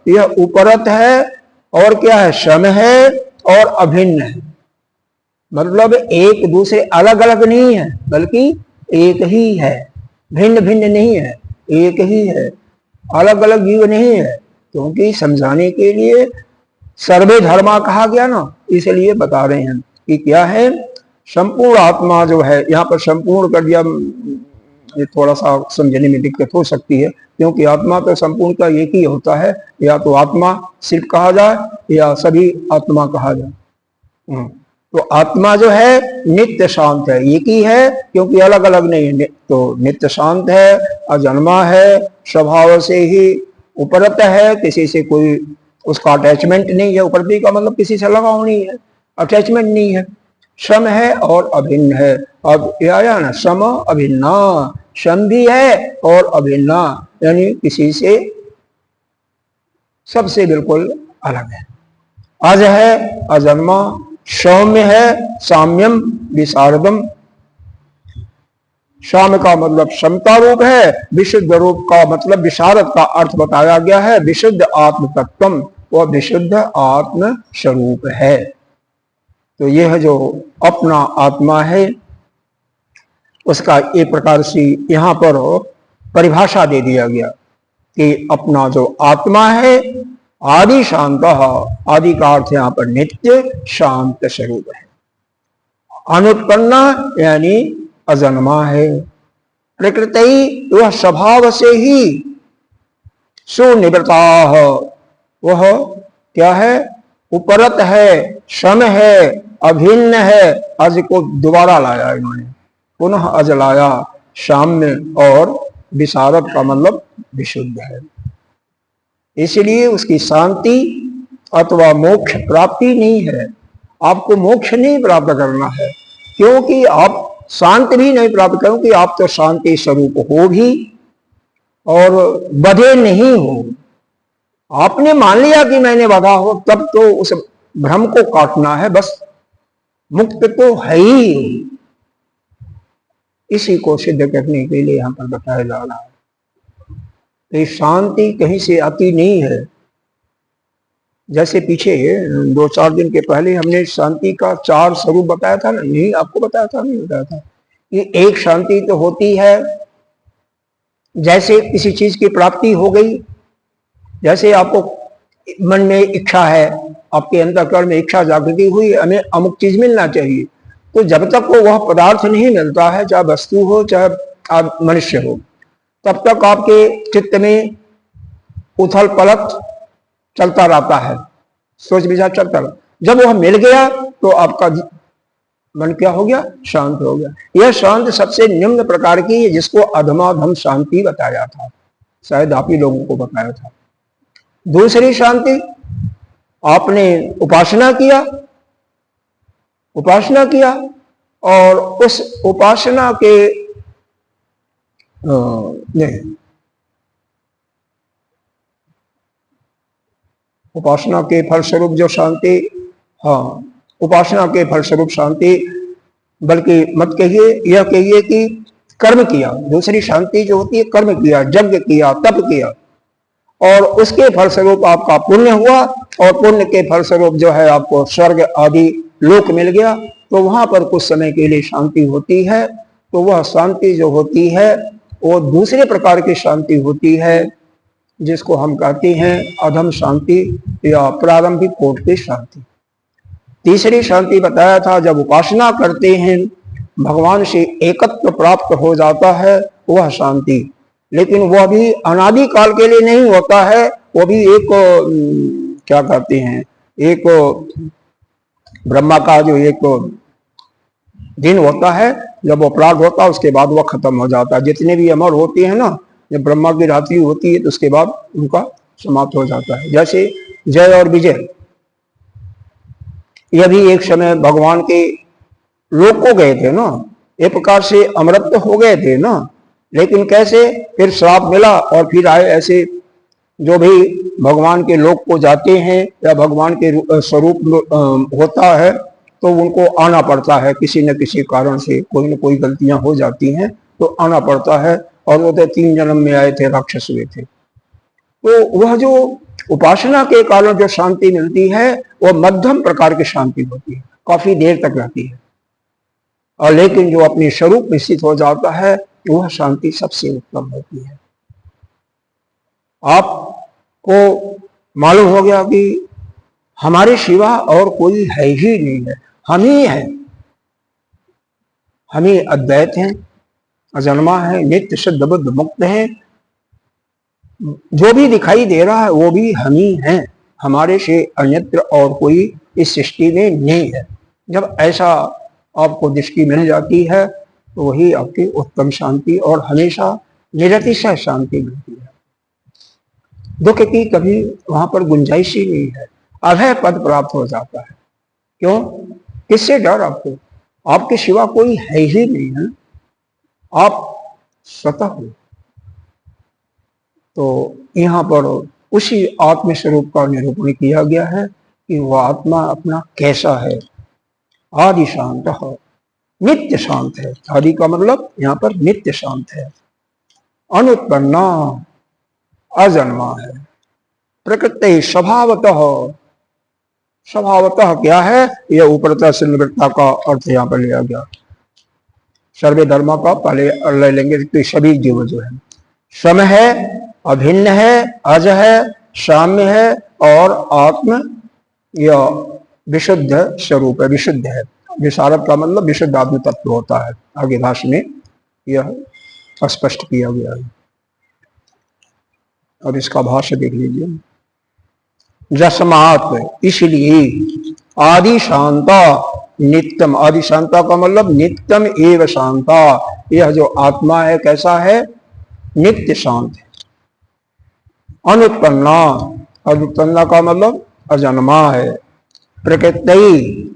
यह उपरत है और क्या है? सम है और अभिन्न है। मतलब एक दूसरे अलग अलग नहीं है, बल्कि एक ही है, भिन्न भिन्न नहीं है, एक ही है, अलग अलग जीव नहीं है। क्योंकि समझाने के लिए सर्वे धर्मा कहा गया ना, इसलिए बता रहे हैं कि क्या है? संपूर्ण आत्मा जो है, यहाँ पर संपूर्ण कर दिया, ये थोड़ा सा समझने में दिक्कत हो सकती है, क्योंकि आत्मा तो संपूर्ण का एक ही होता है, या तो आत्मा सिर्फ कहा जाए या सभी आत्मा कहा जाए। तो आत्मा जो है नित्य शांत है, एक ही है, क्योंकि अलग अलग नहीं है। तो नित्य शांत है, अजन्मा है, स्वभाव से ही उपरत है, किसी से कोई उसका अटैचमेंट नहीं है। उपरती का मतलब किसी से लगाव नहीं है, अटैचमेंट नहीं है। सम है और अभिन्न है। अब ये आया ना, सम अभिन्ना, सम भी है और अभिन्ना, यानी किसी से, सबसे बिल्कुल अलग है। अज है अजन्मा, सौम्य है साम्यम विशारदम। साम्य का मतलब समता रूप है, विशुद्ध रूप का मतलब विशारद का अर्थ बताया गया है। विशुद्ध आत्म तत्वम, वह विशुद्ध आत्म स्वरूप है। तो यह जो अपना आत्मा है उसका एक प्रकार से यहाँ पर परिभाषा दे दिया गया कि अपना जो आत्मा है आदि शांत, आदि का अर्थ यहाँ पर नित्य शांत स्वरूप है। अनुत्पन्ना यानी अजन्मा है। प्रकृति वह स्वभाव से ही सुनिवृता, वह क्या है, उपरत है, सम है, अभिन्न है। अज को दोबारा लाया इन्होंने, पुनः अज लाया, साम्य और विशारद का मतलब विशुद्ध है। इसलिए उसकी शांति अथवा मोक्ष प्राप्ति नहीं है। आपको मोक्ष नहीं प्राप्त करना है, क्योंकि आप शांति भी नहीं प्राप्त करो कि आप तो शांति स्वरूप हो भी और बधे नहीं हो। आपने मान लिया कि मैंने बधा हो, तब तो उस भ्रम को काटना है, बस मुक्त तो है ही। इसी को सिद्ध करने के लिए यहां पर बताया जा रहा है। तो शांति कहीं से आती नहीं है। जैसे पीछे 2-4 दिन के पहले हमने शांति का 4 स्वरूप बताया था ना, यही आपको बताया था, नहीं बताया था कि एक शांति तो होती है जैसे किसी चीज की प्राप्ति हो गई, जैसे आपको मन में इच्छा है, आपके अंतःकरण में इच्छा जागृति हुई, हमें अमुक चीज मिलना चाहिए, तो जब तक को वह पदार्थ नहीं मिलता है, चाहे वस्तु हो चाहे आप मनुष्य हो, तब तक आपके चित्त में उथल पलट चलता रहता है, सोच विचार चलता रहता। जब वह मिल गया तो आपका मन क्या हो गया, शांत हो गया। यह शांत सबसे निम्न प्रकार की है, जिसको अधमाधम शांति बताया था, शायद आप ही लोगों को बताया था। दूसरी शांति, आपने उपासना किया और उस उपासना के नहीं, उपासना के फलस्वरूप जो शांति, हाँ, उपासना के फलस्वरूप शांति, बल्कि मत कहिए, यह कहिए कि कर्म किया। दूसरी शांति जो होती है, कर्म किया, यज्ञ किया, तप किया और उसके फलस्वरूप आपका पुण्य हुआ और पुण्य के फलस्वरूप जो है आपको स्वर्ग आदि लोक मिल गया, तो वहां पर कुछ समय के लिए शांति होती है। तो वह शांति जो होती है वो दूसरे प्रकार की शांति होती है, जिसको हम कहते हैं अधम शांति या प्रारंभिक कोटि की शांति। तीसरी शांति बताया था, जब उपासना करते हैं भगवान से एकत्व प्राप्त हो जाता है वह शांति, लेकिन वह भी अनादि काल के लिए नहीं होता है। वो भी एक क्या कहते हैं, एक ब्रह्मा का जो एक दिन होता है, जब वो प्राग होता है उसके बाद वह खत्म हो जाता है। जितने भी अमर होते हैं ना, जब ब्रह्मा की रात्रि होती है तो उसके बाद उनका समाप्त हो जाता है। जैसे जय और विजय, यह भी एक समय भगवान के लोक को गए थे ना, एक प्रकार से अमृत हो गए थे ना, लेकिन कैसे, फिर श्राप मिला और फिर आए। ऐसे जो भी भगवान के लोक को जाते हैं या भगवान के स्वरूप होता है तो उनको आना पड़ता है, किसी न किसी कारण से कोई न कोई गलतियां हो जाती हैं तो आना पड़ता है। और वो तो 3 जन्म में आए थे, राक्षस हुए थे। तो वह जो उपासना के कारण जो शांति मिलती है वह मध्यम प्रकार की शांति होती है, काफी देर तक रहती है। और लेकिन जो अपने स्वरूप में स्थित हो जाता है वह शांति सबसे उत्तम होती है। आपको मालूम हो गया कि हमारे सिवा और कोई है ही नहीं है, हम ही हैं। हम ही अद्वैत हैं, अजन्मा है, नित्य शुद्ध बुद्ध मुक्त है। जो भी दिखाई दे रहा है वो भी हम ही हैं, हमारे से अन्यत्र और कोई इस सृष्टि में नहीं है। जब ऐसा आपको दृष्टि मिल जाती है तो वही आपकी उत्तम शांति और हमेशा निरतिशय शांति मिलती है। दुख की कभी वहां पर गुंजाइश ही नहीं है, अभय पद प्राप्त हो जाता है। क्यों? किससे डर आपको? आपके सिवा कोई है ही नहीं है, आप स्वतः हो। तो यहाँ पर उसी आत्म स्वरूप का निरूपण किया गया है कि वह आत्मा अपना कैसा है। आदि शांत है, नित्य शांत है। आदि का मतलब यहाँ पर नित्य शांत है। अनुत्पन्ना, अजन्मा है। प्रकृति स्वभावतः, स्वभावतः क्या है? यह ऊपरता से निवृत्ता का अर्थ यहाँ पर लिया गया। सर्वे धर्म का पहले ले लेंगे तो सभी जीव जो है सम है, अभिन्न है, अज है, साम्य है और आत्म या विशुद्ध स्वरूप है, विशुद्ध है। विशारद का मतलब विशुद्ध आत्म तत्व होता है। आगे भाष्य में यह स्पष्ट किया गया है। अब इसका भाष्य देख लीजिए। जस्मात्, इसलिए, आदि शांता नित्यम, आदि शांता का मतलब नित्यम एव शांता। यह जो आत्मा है कैसा है? नित्य शांत है। अनुत्पन्ना, अनुत्पन्ना का मतलब अजन्मा है। प्रकृति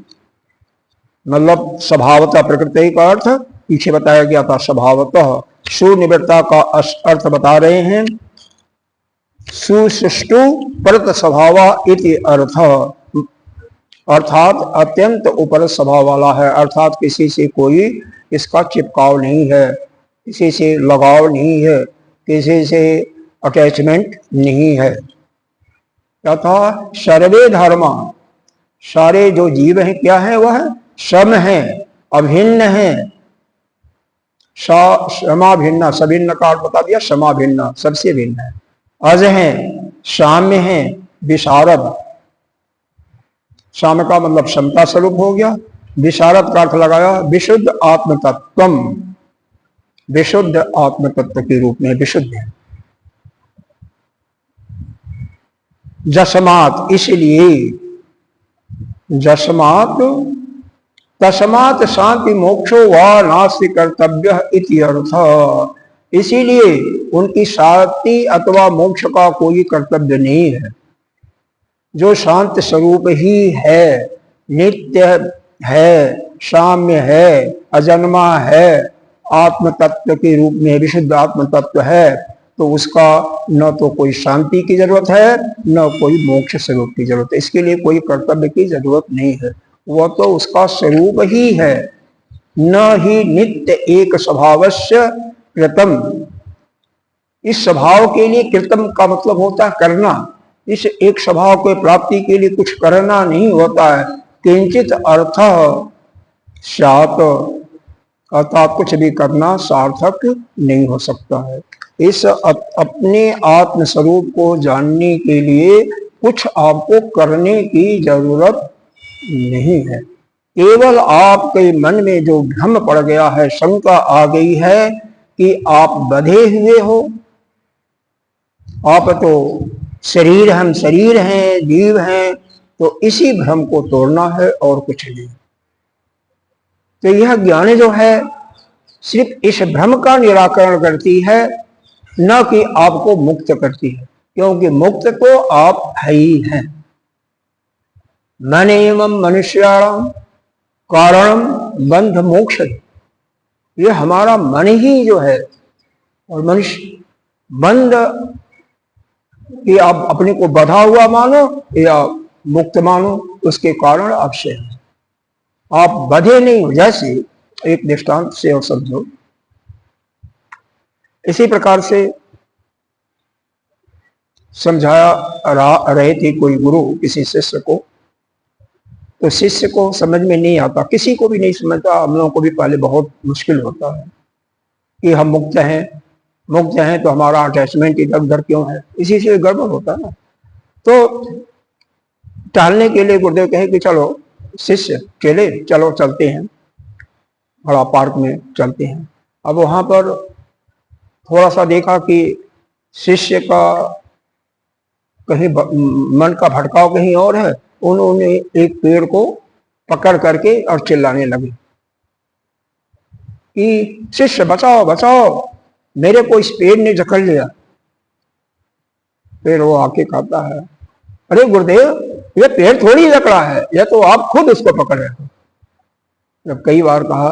मतलब स्वभावतः, प्रकृति का अर्थ पीछे बताया गया था स्वभावतः। सुनिवृत्ता का अर्थ बता रहे हैं। सुसृष्टु परत स्वभाव इति अर्थ, अर्थात अत्यंत उपरत स्वभाव वाला है, अर्थात किसी से कोई इसका चिपकाव नहीं है, किसी से लगाव नहीं है, किसी से अटैचमेंट नहीं है। तथा सर्वे धर्म, सारे जो जीव हैं क्या है? वह सम है, अभिन्न है। समाभिन्न, सभिन्न का अर्थ बता दिया, समाभिन्न सबसे भिन्न है। अज है, साम्य है, विशारद, साम्य का मतलब क्षमता स्वरूप हो गया। विशारद का अर्थ लगाया विशुद्ध आत्म तत्वम, विशुद्ध आत्म तत्व के रूप में विशुद्ध है। जस्मात्, इसलिए, जस्मात् तस्मात् शांति मोक्षो व नास्ति कर्तव्य इति अर्थ, इसीलिए उनकी शांति अथवा मोक्ष का कोई कर्तव्य नहीं है। जो शांत स्वरूप ही है, नित्य है, साम्य है, अजन्मा है, आत्म तत्व के रूप में विशुद्ध आत्म तत्व है, तो उसका न तो कोई शांति की जरूरत है, न कोई मोक्ष स्वरूप की जरूरत है। इसके लिए कोई कर्तव्य की जरूरत नहीं है, वह तो उसका स्वरूप ही है। न ही नित्य एक स्वभावस्य कृतम, इस स्वभाव के लिए कृतम का मतलब होता है करना। इस एक स्वभाव के प्राप्ति के लिए कुछ करना नहीं होता है। किंचित अर्थ स्यात्, अर्थात कुछ भी करना सार्थक नहीं हो सकता है। इस अपने आत्म स्वरूप को जानने के लिए कुछ आपको करने की जरूरत नहीं है। केवल आपके मन में जो भ्रम पड़ गया है, शंका आ गई है कि आप बंधे हुए हो, आप तो शरीर, हम शरीर हैं, जीव हैं, तो इसी भ्रम को तोड़ना है और कुछ नहीं। तो यह ज्ञान जो है सिर्फ इस भ्रम का निराकरण करती है, न कि आपको मुक्त करती है, क्योंकि मुक्त तो आप है ही हैं। मन एवं मनुष्याणाम कारण बंध मोक्ष, ये हमारा मन ही जो है, और मनुष्य बंध कि आप अपने को बंधा हुआ मानो या मुक्त मानो, उसके कारण आपसे है। आप बंधे नहीं हो। जैसे एक दृष्टांत से और समझो, इसी प्रकार से समझाया रहे थे कोई गुरु किसी शिष्य को, तो शिष्य को समझ में नहीं आता, किसी को भी नहीं समझता। हम लोगों को भी पहले बहुत मुश्किल होता है कि हम मुक्त हैं, मुक्त हैं तो हमारा अटैचमेंट इधर उधर क्यों है, इसी से गड़बड़ होता है ना। तो टहलने के लिए गुरुदेव कहे कि चलो शिष्य चले, चलो चलते हैं, बड़ा पार्क में चलते हैं। अब वहां पर थोड़ा सा देखा कि शिष्य का कहीं मन का भटकाव कहीं और है। उन्होंने एक पेड़ को पकड़ करके और चिल्लाने लगे कि शिष्य बचाओ बचाओ, मेरे को इस पेड़ ने जकड़ लिया। फिर वो आके कहता है, अरे गुरुदेव, ये पेड़ थोड़ी जकड़ा है, यह तो आप खुद उसको पकड़ रहे हो। जब कई बार कहा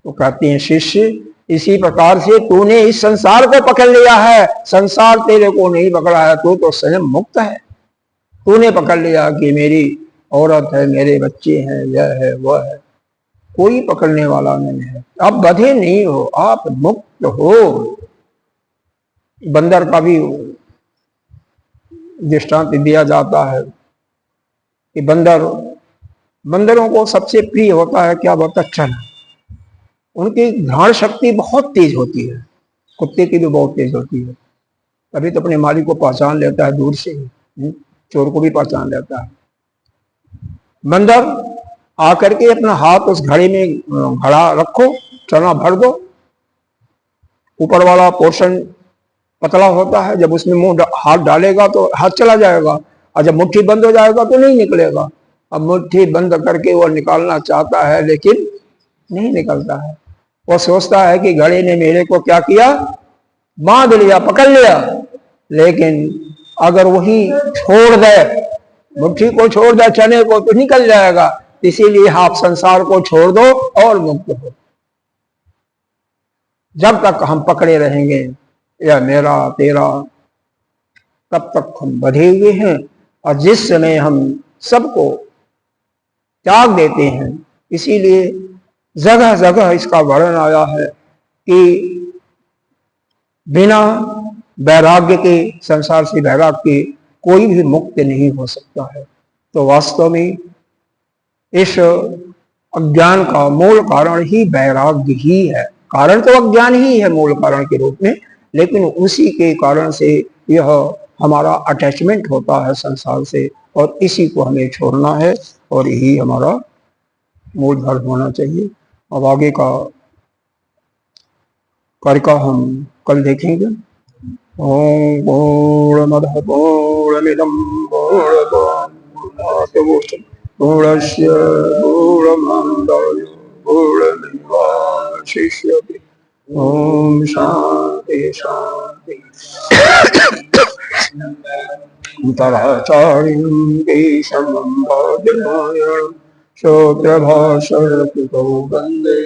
तो कहते हैं शिष्य इसी प्रकार से तूने इस संसार को पकड़ लिया है, संसार तेरे को नहीं पकड़ा है, तू तो स्वयं मुक्त है। तूने पकड़ लिया कि मेरी औरत है, मेरे बच्चे हैं, यह है वह है, कोई पकड़ने वाला नहीं है। आप बंधे नहीं हो, आप मुक्त हो। बंदर का भी दृष्टांत दिया जाता है कि बंदरों को सबसे प्रिय होता है क्या? होता चना। उनकी घ्राण शक्ति बहुत तेज होती है, कुत्ते की भी बहुत तेज होती है। तभी तो अपने मालिक को पहचान लेता है दूर से ही, चोर को भी पहचान लेता है। बंदर आकर के अपना हाथ उस घड़े में घड़ा रखो, चना भर दो। ऊपर वाला पोर्शन पतला होता है, जब उसमें मुंह हाथ डालेगा तो हाथ चला जाएगा, और जब मुट्ठी बंद हो जाएगा तो नहीं निकलेगा। अब मुट्ठी बंद करके वो निकालना चाहता है लेकिन नहीं निकलता है। वो सोचता है कि घड़े ने मेरे को क्या किया, बांध लिया, पकड़ लिया। लेकिन अगर वही छोड़ दे, मुट्ठी को छोड़ दे, चने को, तो निकल जाएगा। इसीलिए आप संसार को छोड़ दो और मुक्त हो। जब तक हम पकड़े रहेंगे या मेरा तेरा, तब तक हम बंधे हुए हैं। और जिस समय हम सबको त्याग देते हैं, इसीलिए जगह जगह इसका वर्णन आया है कि बिना वैराग्य के, संसार से वैराग्य के कोई भी मुक्त नहीं हो सकता है। तो वास्तव में इस अज्ञान का मूल कारण ही वैराग्य ही है। कारण तो अज्ञान ही है मूल कारण के रूप में, लेकिन उसी के कारण से यह हमारा अटैचमेंट होता है संसार से, और इसी को हमें छोड़ना है, और यही हमारा मूल धर्म होना चाहिए। अब आगे का कार्य का हम कल देखेंगे। ओम पूर्णमदः पूर्णमिदं पूर्णस्य पूर्णमादाय पूर्णमेवावशिष्यते। ओम शांति शांति। तदाचार्यं केशवं बादरायणं श्रोत्रभाषणकृतो वन्दे।